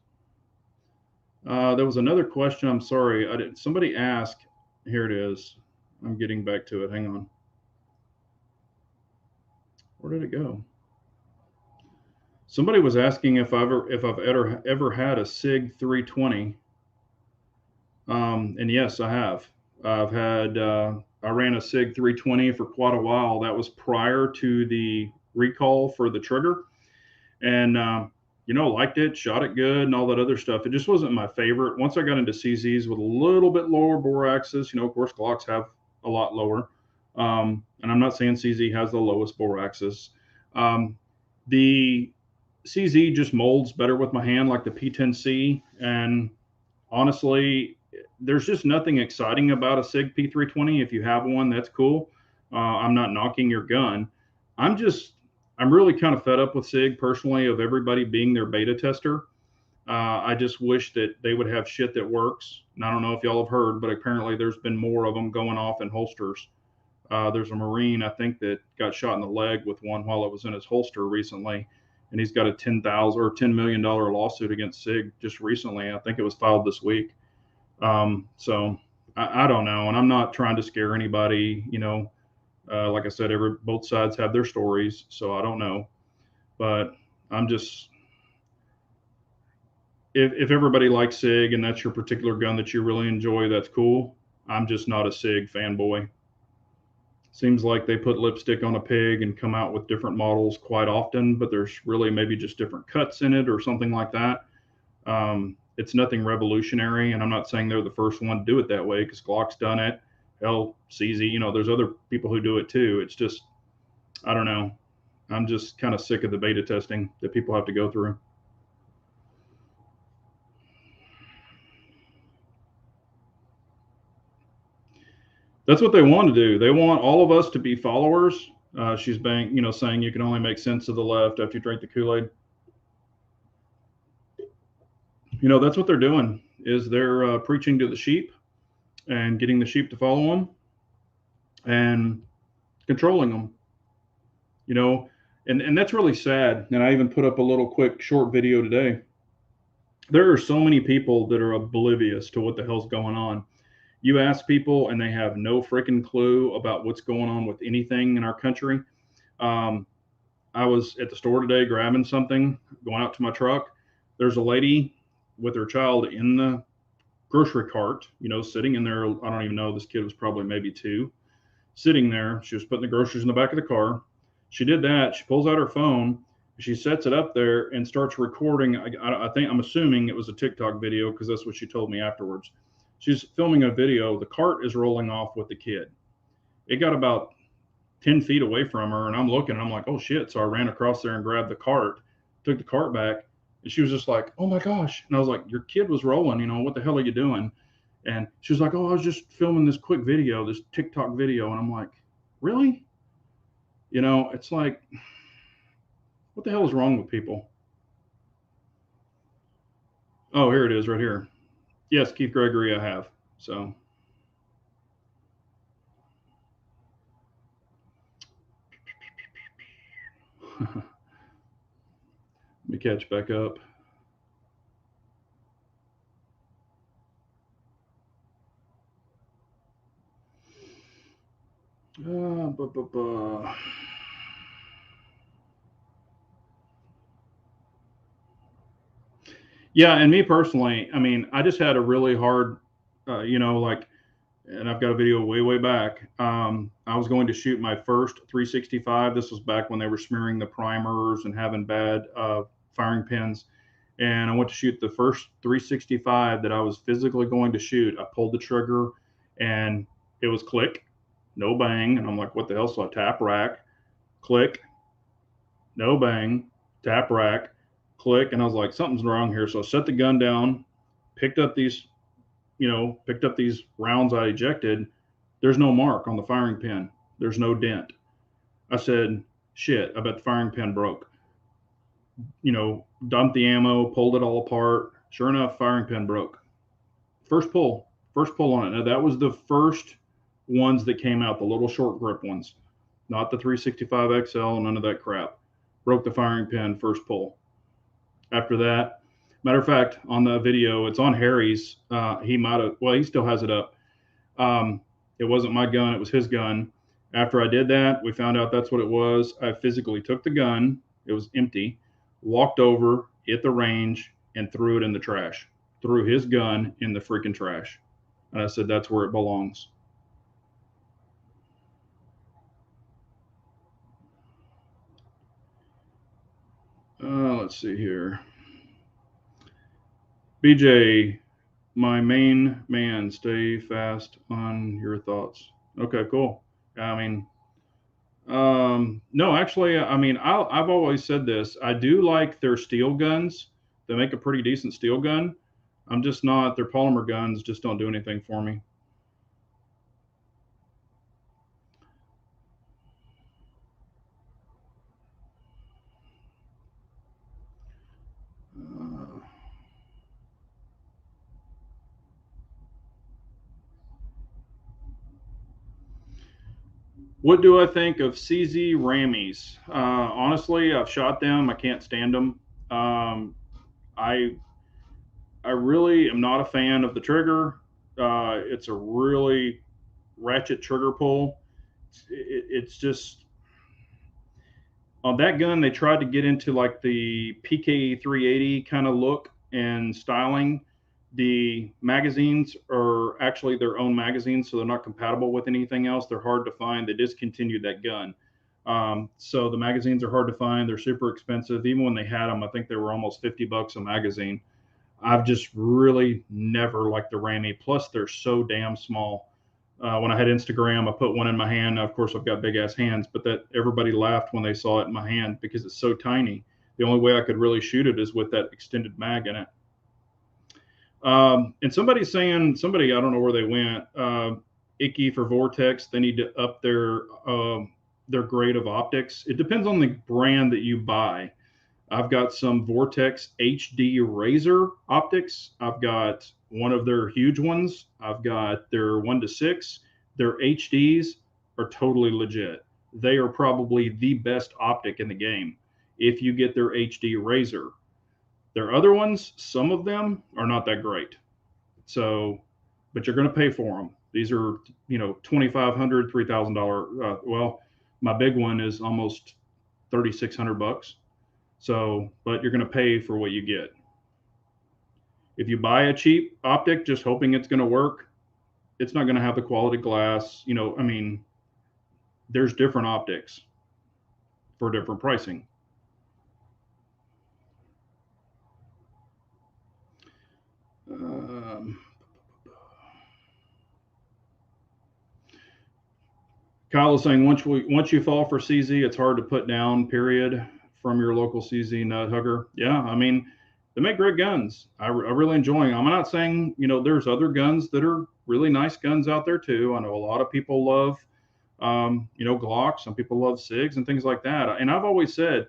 A: There was another question. I'm sorry. Somebody asked. Here it is. I'm getting back to it. Hang on. Where did it go? Somebody was asking if I've ever had a SIG 320. And yes, I have. I've had. I ran a SIG 320 for quite a while. That was prior to the recall for the trigger, and liked it, shot it good, and all that other stuff. It just wasn't my favorite. Once I got into CZs with a little bit lower bore axis, of course, Glocks have a lot lower, and I'm not saying CZ has the lowest bore axis. The CZ just molds better with my hand, like the P10C, and honestly, there's just nothing exciting about a SIG P320. If you have one, that's cool. I'm not knocking your gun. I'm really kind of fed up with SIG personally, of everybody being their beta tester. I just wish that they would have shit that works. And I don't know if y'all have heard, but apparently there's been more of them going off in holsters. There's a Marine, I think, that got shot in the leg with one while it was in his holster recently. And he's got a $10 million lawsuit against SIG just recently. I think it was filed this week. So I don't know. And I'm not trying to scare anybody, like I said, both sides have their stories, so I don't know. But I'm just, if everybody likes SIG and that's your particular gun that you really enjoy, that's cool. I'm just not a SIG fanboy. Seems like they put lipstick on a pig and come out with different models quite often, but there's really maybe just different cuts in it or something like that. It's nothing revolutionary, and I'm not saying they're the first one to do it that way, because Glock's done it. Hell, CZ, there's other people who do it too. It's just, I don't know. I'm just kind of sick of the beta testing that people have to go through. That's what they want to do. They want all of us to be followers. She's been, saying you can only make sense of the left after you drink the Kool-Aid. That's what they're doing, is they're preaching to the sheep and getting the sheep to follow them and controlling them. And that's really sad. And I even put up a little quick short video today. There are so many people that are oblivious to what the hell's going on. You ask people and they have no freaking clue about what's going on with anything in our country. I was at the store today grabbing something, going out to my truck. There's a lady with her child in the grocery cart, sitting in there. I don't even know. This kid was probably maybe 2, sitting there. She was putting the groceries in the back of the car. She did that. She pulls out her phone. She sets it up there and starts recording. I'm assuming it was a TikTok video, because that's what she told me afterwards. She's filming a video. The cart is rolling off with the kid. It got about 10 feet away from her, and I'm looking, and I'm like, oh shit. So I ran across there and grabbed the cart, took the cart back, and she was just like, oh my gosh. And I was like, your kid was rolling, what the hell are you doing? And she was like, oh, I was just filming this quick video, this TikTok video. And I'm like, Really? You know, it's like, what the hell is wrong with people? Oh, here it is right here. Yes, Keith Gregory, I have. So let me catch back up. Uh, bu- bu- bu. Yeah, and me personally, I mean, I just had a really hard, like, and I've got a video way, way back. I was going to shoot my first 365. This was back when they were smearing the primers and having bad firing pins. And I went to shoot the first 365 that I was physically going to shoot. I pulled the trigger and it was click, no bang. And I'm like, what the hell? So I tap rack, click, no bang, tap rack, click. And I was like, something's wrong here. So I set the gun down, picked up these, picked up these rounds I ejected. There's no mark on the firing pin. There's no dent. I said, shit, I bet the firing pin broke. Dumped the ammo, pulled it all apart. Sure enough, firing pin broke. First pull, first pull on it. Now that was the first ones that came out, the little short grip ones, not the 365 XL, none of that crap. Broke the firing pin first pull. After that, matter of fact, on the video, it's on Harry's. He might have, well, he still has it up. Um, it wasn't my gun, it was his gun. After I did that, we found out that's what it was. I physically took the gun, it was empty, walked over, hit the range, and threw it in the trash. Threw his gun in the freaking trash. And I said, that's where it belongs. Let's see here. BJ, my main man, stay fast on your thoughts. Okay, cool. I mean, no, actually, I mean, I've always said this. I do like their steel guns. They make a pretty decent steel gun. I'm just not, their polymer guns just don't do anything for me. Uh, what do I think of CZ Rammies? Honestly, I've shot them. I can't stand them. Um, I I really am not a fan of the trigger. It's a really ratchet trigger pull. It's just on that gun. They tried to get into like the PK 380 kind of look and styling. The magazines are actually their own magazines, so they're not compatible with anything else. They're hard to find. They discontinued that gun. So the magazines are hard to find. They're super expensive. Even when they had them, I think they were almost $50 a magazine. I've just really never liked the Rammy. Plus, they're so damn small. When I had Instagram, I put one in my hand. Now, of course, I've got big ass hands, but that everybody laughed when they saw it in my hand because it's so tiny. The only way I could really shoot it is with that extended mag in it. And somebody's saying, somebody, I don't know where they went, icky for Vortex. They need to up their grade of optics. It depends on the brand that you buy. I've got some Vortex HD Razor optics. I've got one of their huge ones. I've got their 1:6. Their HDs are totally legit. They are probably the best optic in the game if you get their HD Razor. Their other ones, some of them are not that great. So, but you're going to pay for them. These are, $2,500, $3,000. Well, my big one is almost 3,600 bucks. So, but you're going to pay for what you get. If you buy a cheap optic just hoping it's going to work, it's not going to have the quality glass. I mean, there's different optics for different pricing. Um, Kyle is saying once you fall for CZ, it's hard to put down. Period. From your local CZ nut hugger. Yeah, I mean, they make great guns. I really enjoy them. I'm not saying there's other guns that are really nice guns out there too. I know a lot of people love Glocks. Some people love SIGs and things like that. And I've always said,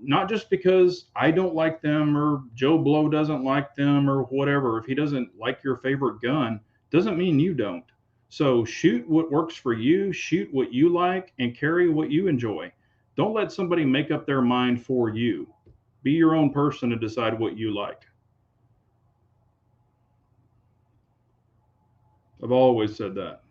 A: not just because I don't like them or Joe Blow doesn't like them or whatever, if he doesn't like your favorite gun, doesn't mean you don't. So shoot what works for you, shoot what you like, and carry what you enjoy. Don't let somebody make up their mind for you. Be your own person and decide what you like. I've always said that.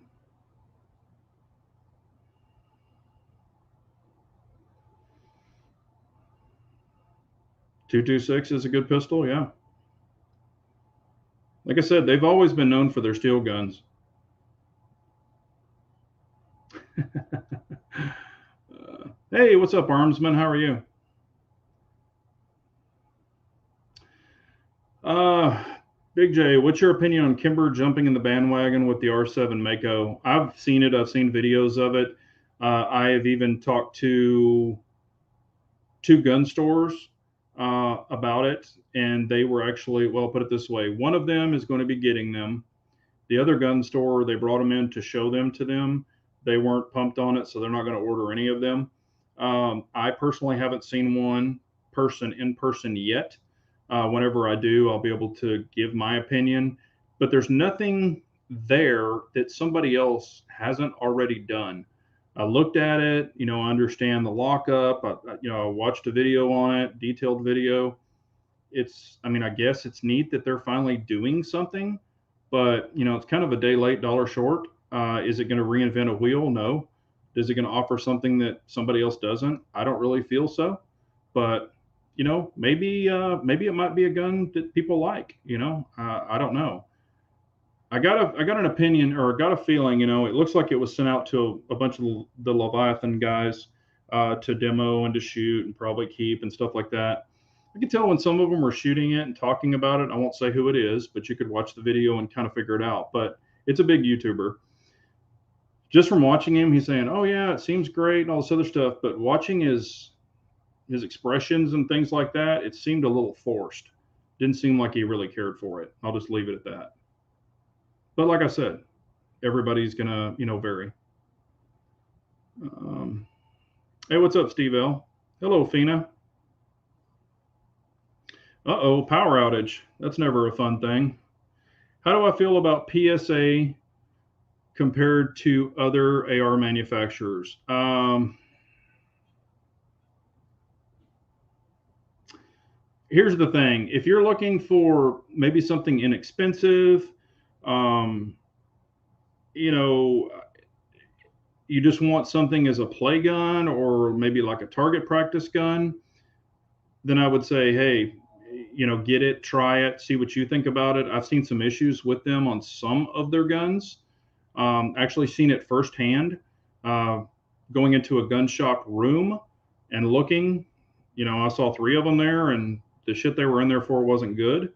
A: 226 is a good pistol, yeah. Like I said, they've always been known for their steel guns. Hey, what's up, Armsman? How are you? Uh, Big J, what's your opinion on Kimber jumping in the bandwagon with the R7 Mako? I've seen it. I've seen videos of it. I have even talked to two gun stores about it, and they were actually, well, put it this way, one of them is going to be getting them. The other gun store, they brought them in to show them to them. They weren't pumped on it, so they're not going to order any of them. I personally haven't seen one in person yet. Whenever I do, I'll be able to give my opinion. But there's nothing there that somebody else hasn't already done. I looked at it, I understand the lockup. I watched a video on it, detailed video. I guess it's neat that they're finally doing something, but it's kind of a day late, dollar short. Is it going to reinvent a wheel? No. Is it going to offer something that somebody else doesn't? I don't really feel so, but maybe it might be a gun that people like. I don't know. I got an opinion, or I got a feeling. It looks like it was sent out to a bunch of the Leviathan guys to demo and to shoot and probably keep and stuff like that. I can tell when some of them are shooting it and talking about it. I won't say who it is, but you could watch the video and kind of figure it out. But it's a big YouTuber. Just from watching him, he's saying, "Oh yeah, it seems great" and all this other stuff. But watching his expressions and things like that, it seemed a little forced. Didn't seem like he really cared for it. I'll just leave it at that. But like I said, everybody's gonna vary. Um, hey, what's up, Steve L? Hello, Fina. Uh-oh, power outage. That's never a fun thing. How do I feel about PSA compared to other AR manufacturers? Here's the thing. If you're looking for maybe something inexpensive, um, you know, you just want something as a play gun or maybe like a target practice gun, then I would say, hey, get it, try it, see what you think about it. I've seen some issues with them on some of their guns. Actually seen it firsthand, going into a gun shop room and looking. I saw three of them there, and the shit they were in there for wasn't good.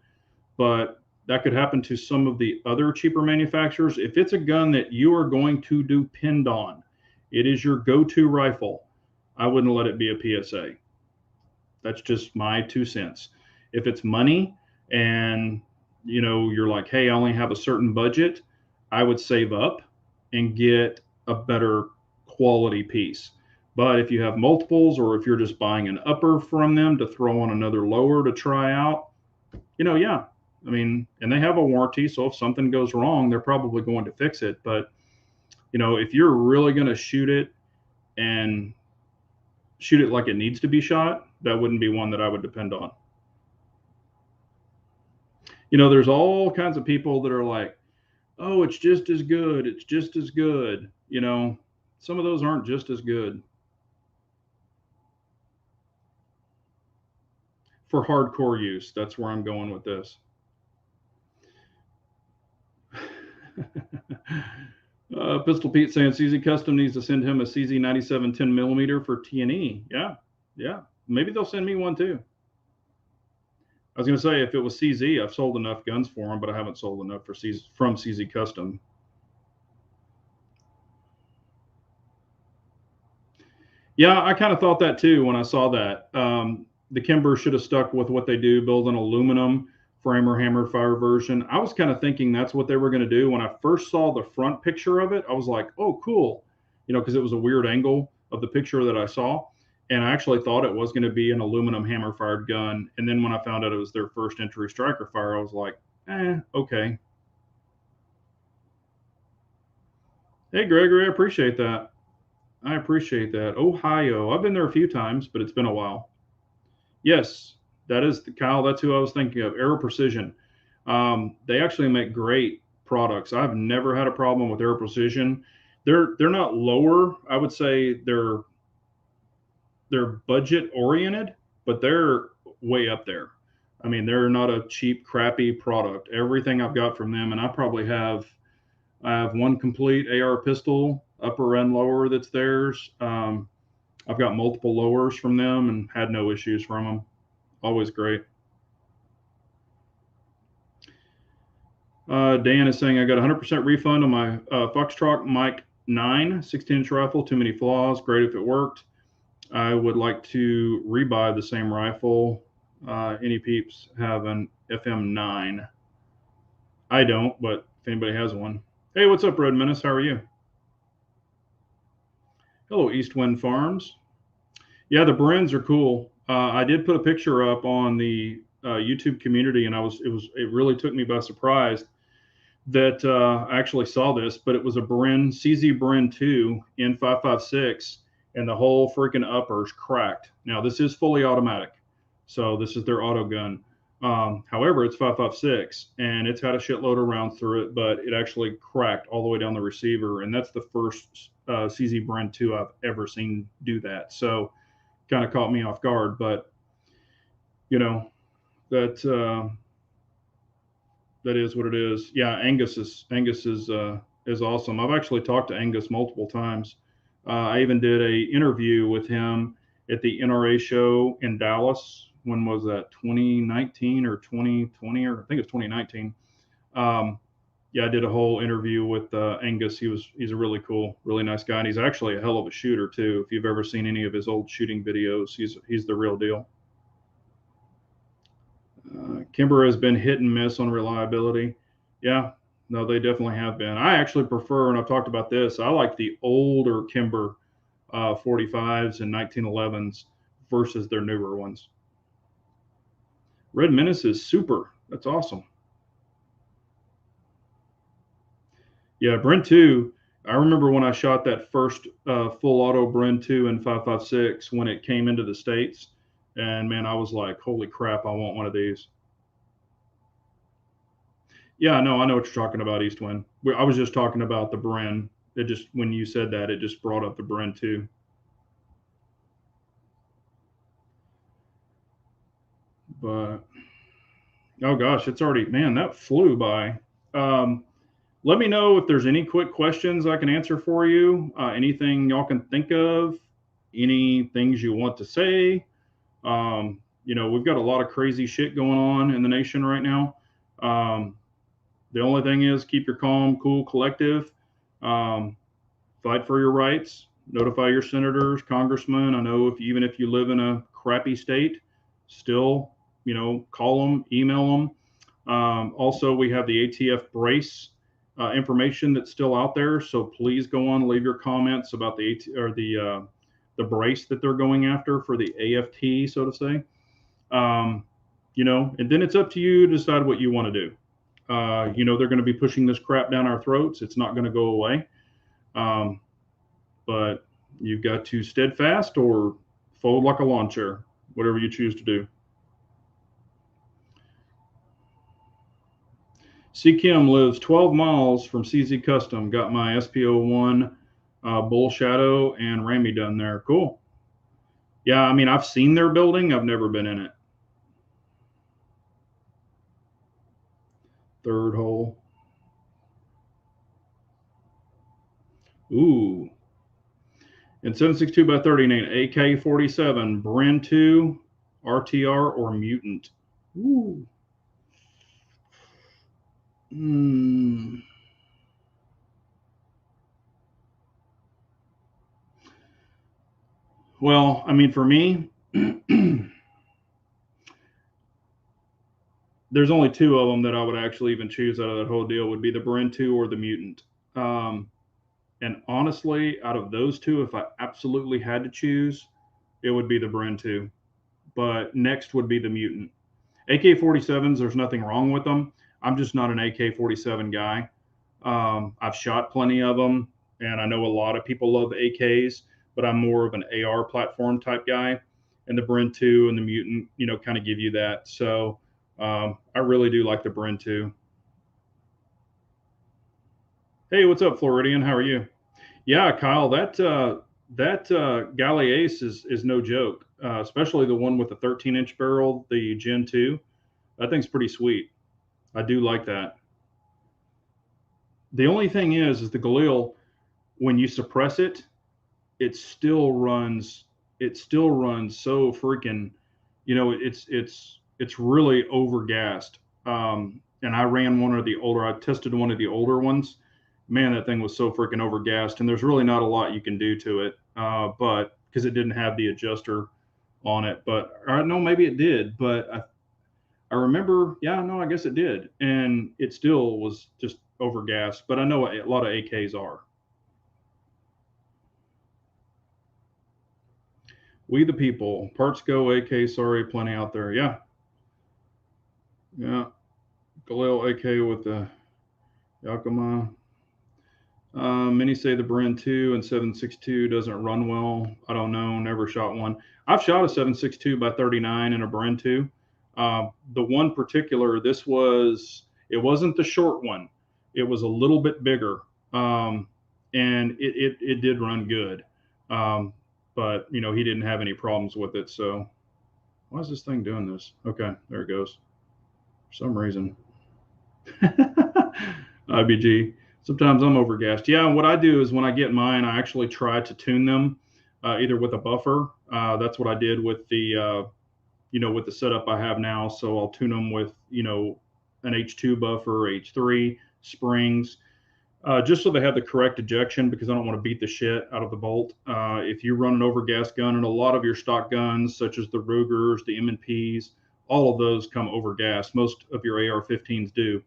A: But that could happen to some of the other cheaper manufacturers. If it's a gun that you are going to depend on, it is your go-to rifle, I wouldn't let it be a PSA. That's just my 2 cents. If it's money and you're like, hey, I only have a certain budget, I would save up and get a better quality piece. But if you have multiples, or if you're just buying an upper from them to throw on another lower to try out, yeah. And they have a warranty, so if something goes wrong, they're probably going to fix it. But if you're really going to shoot it and shoot it like it needs to be shot, that wouldn't be one that I would depend on. There's all kinds of people that are like, oh, it's just as good. It's just as good. Some of those aren't just as good. For hardcore use, that's where I'm going with this. Pistol Pete saying CZ Custom needs to send him a CZ 97 10 millimeter for T&E. Yeah. Maybe they'll send me one too. I was going to say, if it was CZ, I've sold enough guns for them, but I haven't sold enough from CZ Custom. Yeah, I kind of thought that too when I saw that. The Kimber should have stuck with what they do, build an aluminum framer hammer fire version. I was kind of thinking that's what they were going to do. When I first saw the front picture of it, I was like, oh, cool. because it was a weird angle of the picture that I saw. And I actually thought it was going to be an aluminum hammer fired gun. And then when I found out it was their first entry striker fire, I was like, okay. Hey, Gregory, I appreciate that. I appreciate that. Ohio. I've been there a few times, but it's been a while. Yes, that is Kyle. That's who I was thinking of. Aero Precision. They actually make great products. I've never had a problem with Aero Precision. They're not lower. I would say they're budget oriented, but they're way up there. I mean, they're not a cheap, crappy product. Everything I've got from them, and I have one complete AR pistol, upper and lower, that's theirs. I've got multiple lowers from them and had no issues from them. Always great. Dan is saying I got 100% refund on my Foxtrot Mike 9 16-inch rifle. Too many flaws. Great if it worked. I would like to rebuy the same rifle. Any peeps have an FM9? I don't, but if anybody has one. Hey, what's up, Red Menace? How are you? Hello, East Wind Farms. Yeah, the Berens are cool. I did put a picture up on the YouTube community, and it really took me by surprise that I actually saw this, but it was a Bren CZ Bren 2 in 5.56, and the whole freaking upper's cracked. Now this is fully automatic, so this is their auto gun. However, it's 5.56, and it's had a shitload of rounds through it, but it actually cracked all the way down the receiver, and that's the first CZ Bren 2 I've ever seen do that. So kind of caught me off guard, but you know that that is what it is. Yeah, Angus is awesome. I've actually talked to Angus multiple times. I even did a interview with him at the NRA show in Dallas. When was that? 2019 or 2020, or I think it's 2019. Yeah, I did a whole interview with Angus. He's a really cool, really nice guy, and he's actually a hell of a shooter too. If you've ever seen any of his old shooting videos, he's the real deal. Kimber has been hit and miss on reliability. Yeah, no, they definitely have been. I actually prefer, and I've talked about this, I like the older Kimber 45s and 1911s versus their newer ones. Red Menace is super. That's awesome. Yeah, Bren 2. I remember when I shot that first full auto Bren 2 in 5.56 when it came into the States. And man, I was like, holy crap, I want one of these. Yeah, no, I know what you're talking about, Eastwind. I was just talking about the Bren. It just, when you said that, it just brought up the Bren too. But oh gosh, it's already, man, that flew by. Let me know if there's any quick questions I can answer for you. Anything y'all can think of, any things you want to say. We've got a lot of crazy shit going on in the nation right now. The only thing is keep your calm, cool, collective. Fight for your rights. Notify your senators, congressmen. I know even if you live in a crappy state, still, call them, email them. Also, we have the ATF brace information that's still out there. So please go on, leave your comments about the brace that they're going after for the AFT, so to say. And then it's up to you to decide what you want to do. They're going to be pushing this crap down our throats. It's not going to go away. But you've got to steadfast or fold like a lawn chair, whatever you choose to do. C. Kim lives 12 miles from CZ Custom. Got my SPO1 Bull Shadow and Rammy done there. Cool. Yeah, I mean, I've seen their building. I've never been in it. Third hole. Ooh. And 762 by 39, AK-47, Bren 2, RTR, or Mutant. Ooh. Well, I mean, for me, there's only two of them that I would actually even choose out of that whole deal would be the Bren 2 or the Mutant. And And honestly, out of those two, if I absolutely had to choose, it would be the Bren 2. But next would be the Mutant. AK-47s, there's nothing wrong with them. I'm just not an AK-47 guy. I've shot plenty of them, and I know a lot of people love AKs, but I'm more of an AR platform type guy. And the Bren 2 and the Mutant, kind of give you that. So I really do like the Bren 2. Hey, what's up, Floridian? How are you? Yeah, Kyle, that Galley Ace is no joke, especially the one with the 13-inch barrel, the Gen 2. That thing's pretty sweet. I do like that. The only thing is the Galil, when you suppress it, it still runs. It still runs so freaking. It's really overgassed. And I ran one of the older. I tested one of the older ones. Man, that thing was so freaking overgassed, and there's really not a lot you can do to it. But because it didn't have the adjuster on it, but no, maybe it did. But I remember, yeah, no, I guess it did, and it still was just overgassed. But I know a lot of AKs are. We the people, parts go, AK, sorry, plenty out there. Yeah, yeah. Galil AK with the Yakima. Many say the Bren 2 and 7.62 doesn't run well. I don't know. Never shot one. I've shot a 7.62 by 39 in a Bren 2. The one particular, it wasn't the short one. It was a little bit bigger. And it did run good. But, he didn't have any problems with it. So why is this thing doing this? Okay, there it goes. For some reason. IBG. Sometimes I'm overgassed. Yeah, what I do is when I get mine, I actually try to tune them either with a buffer. That's what I did with with the setup I have now. So I'll tune them with, an H2 buffer, H3, springs, just so they have the correct ejection because I don't want to beat the shit out of the bolt. If you run an overgas gun, and a lot of your stock guns, such as the Rugers, the M&Ps, all of those come overgas. Most of your AR-15s do.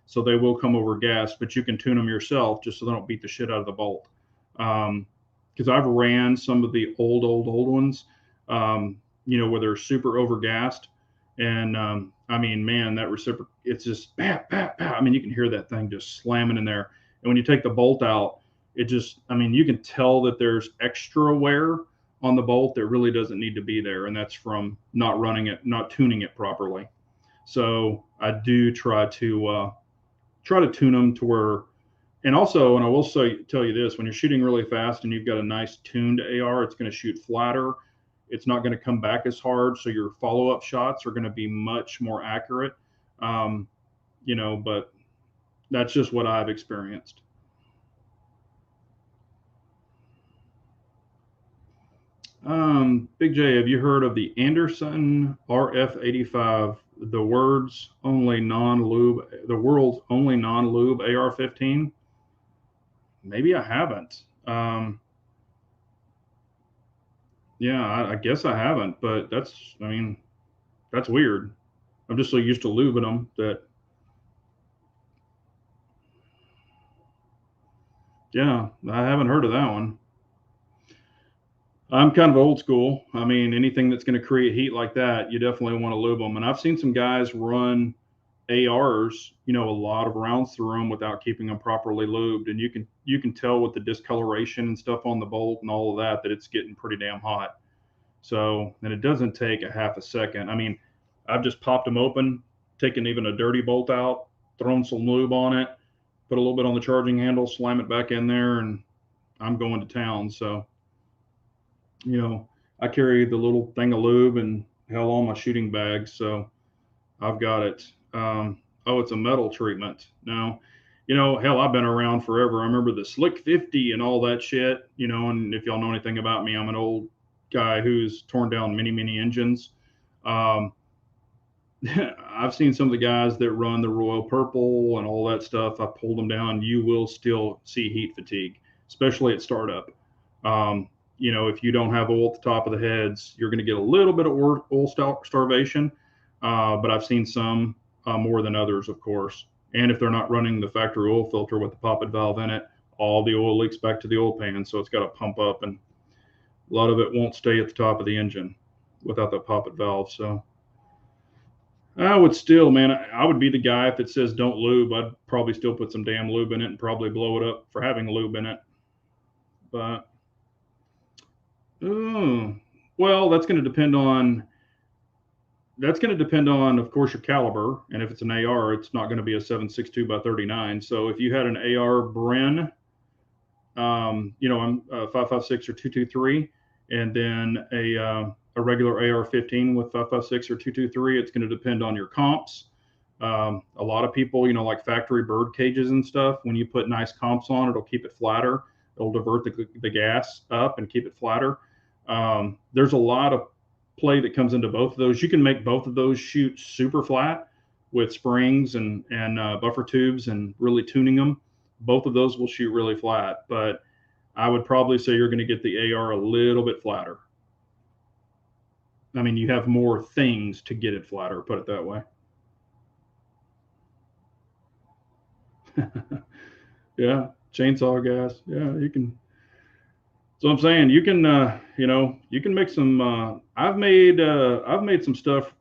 A: So they will come over gas, but you can tune them yourself just so they don't beat the shit out of the bolt. Because I've ran some of the old ones, where they're super overgassed. And I mean, man, that it's just, bah, bah, bah. I mean, you can hear that thing just slamming in there. And when you take the bolt out, you can tell that there's extra wear on the bolt that really doesn't need to be there. And that's from not running it, not tuning it properly. So I do try to tune them to where, and also, and I will tell you this, when you're shooting really fast and you've got a nice tuned AR, it's going to shoot flatter. It's not going to come back as hard. So your follow-up shots are going to be much more accurate. But that's just what I've experienced. Big J, have you heard of the Anderson RF85, the world's only non-lube AR-15? Maybe I haven't. Yeah, I guess I haven't, but that's weird. I'm just so used to lubing them that, yeah, I haven't heard of that one. I'm kind of old school. I mean, anything that's going to create heat like that, you definitely want to lube them. And I've seen some guys run ARs, a lot of rounds through them without keeping them properly lubed, and you can tell with the discoloration and stuff on the bolt and all of that it's getting pretty damn hot. So, and it doesn't take a half a second. I mean, I've just popped them open, taken even a dirty bolt out, thrown some lube on it, put a little bit on the charging handle, slam it back in there, and I'm going to town. So, I carry the little thing of lube and hell all my shooting bags. So I've got it. It's a metal treatment. No, hell, I've been around forever. I remember the Slick 50 and all that shit, and if y'all know anything about me, I'm an old guy who's torn down many engines. I've seen some of the guys that run the Royal Purple and all that stuff. I pulled them down. You will still see heat fatigue, especially at startup. If you don't have oil at the top of the heads, you're going to get a little bit of oil starvation. But I've seen some more than others, of course. And if they're not running the factory oil filter with the poppet valve in it, all the oil leaks back to the oil pan. So it's got to pump up, and a lot of it won't stay at the top of the engine without that poppet valve. So I would still, man, I would be the guy if it says don't lube. I'd probably still put some damn lube in it and probably blow it up for having lube in it. But, well, that's going to depend on, of course, your caliber. And if it's an AR, it's not going to be a 7.62 by 39. So if you had an AR Bren, you know, I'm 5.56 or 2.23, and then a regular AR-15 with 5.56 or 2.23, it's going to depend on your comps. A lot of people, you know, like factory bird cages and stuff, when you put nice comps on, it'll keep it flatter. It'll divert the gas up and keep it flatter. There's a lot of play that comes into both of those. You can make both of those shoot super flat with springs and buffer tubes and really tuning them. Both of those will shoot really flat, but I would probably say you're going to get the AR a little bit flatter. I mean, you have more things to get it flatter, put it that way. Yeah, chainsaw gas. Yeah, you can. So I'm saying you can, you know, you can make some. I've made some stuff.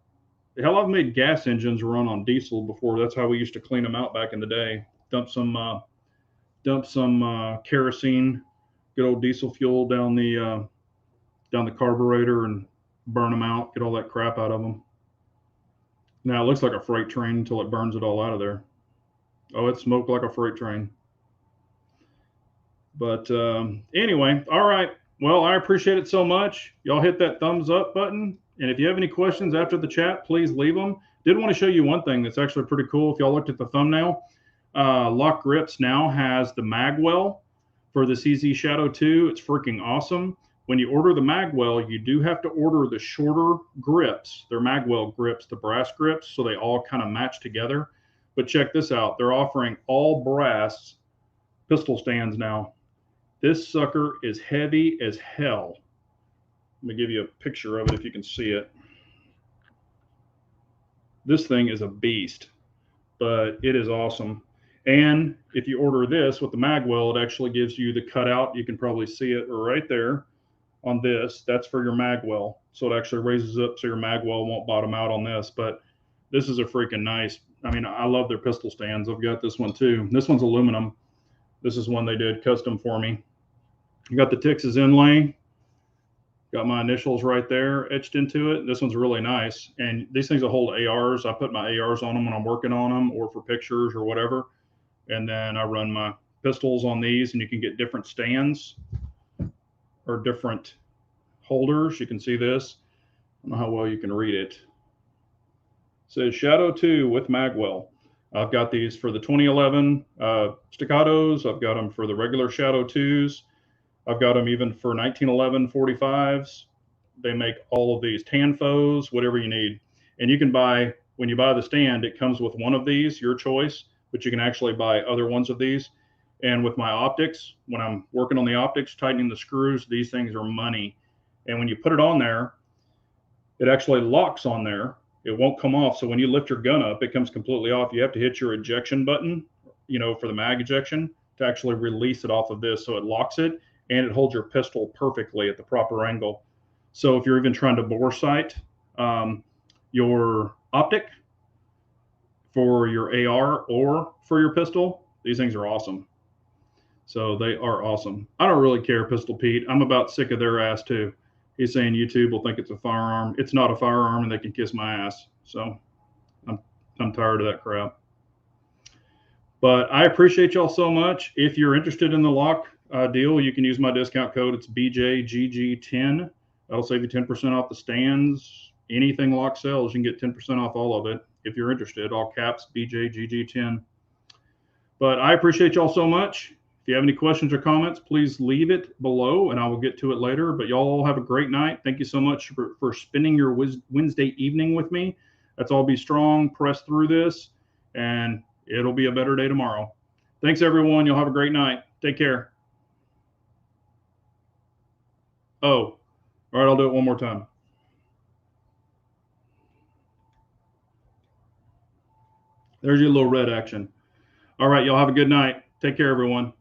A: Hell, I've made gas engines run on diesel before. That's how we used to clean them out back in the day. Dump some kerosene, good old diesel fuel down the carburetor and burn them out. Get all that crap out of them. Now it looks like a freight train until it burns it all out of there. Oh, it smoked like a freight train. But anyway, all right. Well, I appreciate it so much. Y'all hit that thumbs up button. And if you have any questions after the chat, please leave them. Did want to show you one thing that's actually pretty cool. If y'all looked at the thumbnail, Lock Grips now has the magwell for the CZ Shadow 2. It's freaking awesome. When you order the magwell, you do have to order the shorter grips. They're magwell grips, the brass grips, so they all kind of match together. But check this out. They're offering all brass pistol stands now. This sucker is heavy as hell. Let me give you a picture of it if you can see it. This thing is a beast, but it is awesome. And if you order this with the magwell, it actually gives you the cutout. You can probably see it right there on this. That's for your magwell. So it actually raises up so your magwell won't bottom out on this. But this is a freaking nice, I mean, I love their pistol stands. I've got this one too. This one's aluminum. This is one they did custom for me. You got the Texas inlay. Got my initials right there etched into it. This one's really nice. And these things will hold ARs. I put my ARs on them when I'm working on them or for pictures or whatever. And then I run my pistols on these, and you can get different stands or different holders. You can see this. I don't know how well you can read it. It says Shadow 2 with magwell. I've got these for the 2011 staccatos. I've got them for the regular Shadow 2s. I've got them even for 1911 45s. They make all of these Tanfos, whatever you need. And you can buy, when you buy the stand, it comes with one of these, your choice, but you can actually buy other ones of these. And with my optics, when I'm working on the optics, tightening the screws, these things are money. And when you put it on there, it actually locks on there. It won't come off. So when you lift your gun up, it comes completely off. You have to hit your ejection button, you know, for the mag ejection to actually release it off of this. So it locks it, and it holds your pistol perfectly at the proper angle. So if you're even trying to bore sight your optic for your AR or for your pistol, these things are awesome. So they are awesome. I don't really care, Pistol Pete. I'm about sick of their ass too. He's saying YouTube will think it's a firearm. It's not a firearm, and they can kiss my ass. So I'm tired of that crap. But I appreciate y'all so much. If you're interested in the lock deal, you can use my discount code. It's BJGG10. That'll save you 10% off the stands. Anything lock sells, you can get 10% off all of it. If you're interested, all caps, BJGG10. But I appreciate y'all so much. If you have any questions or comments, please leave it below, and I will get to it later. But y'all all have a great night. Thank you so much for spending your Wednesday evening with me. Let's all be strong, press through this, and it'll be a better day tomorrow. Thanks, everyone. You'll have a great night. Take care. Oh, all right, I'll do it one more time. There's your little red action. All right, y'all have a good night. Take care, everyone.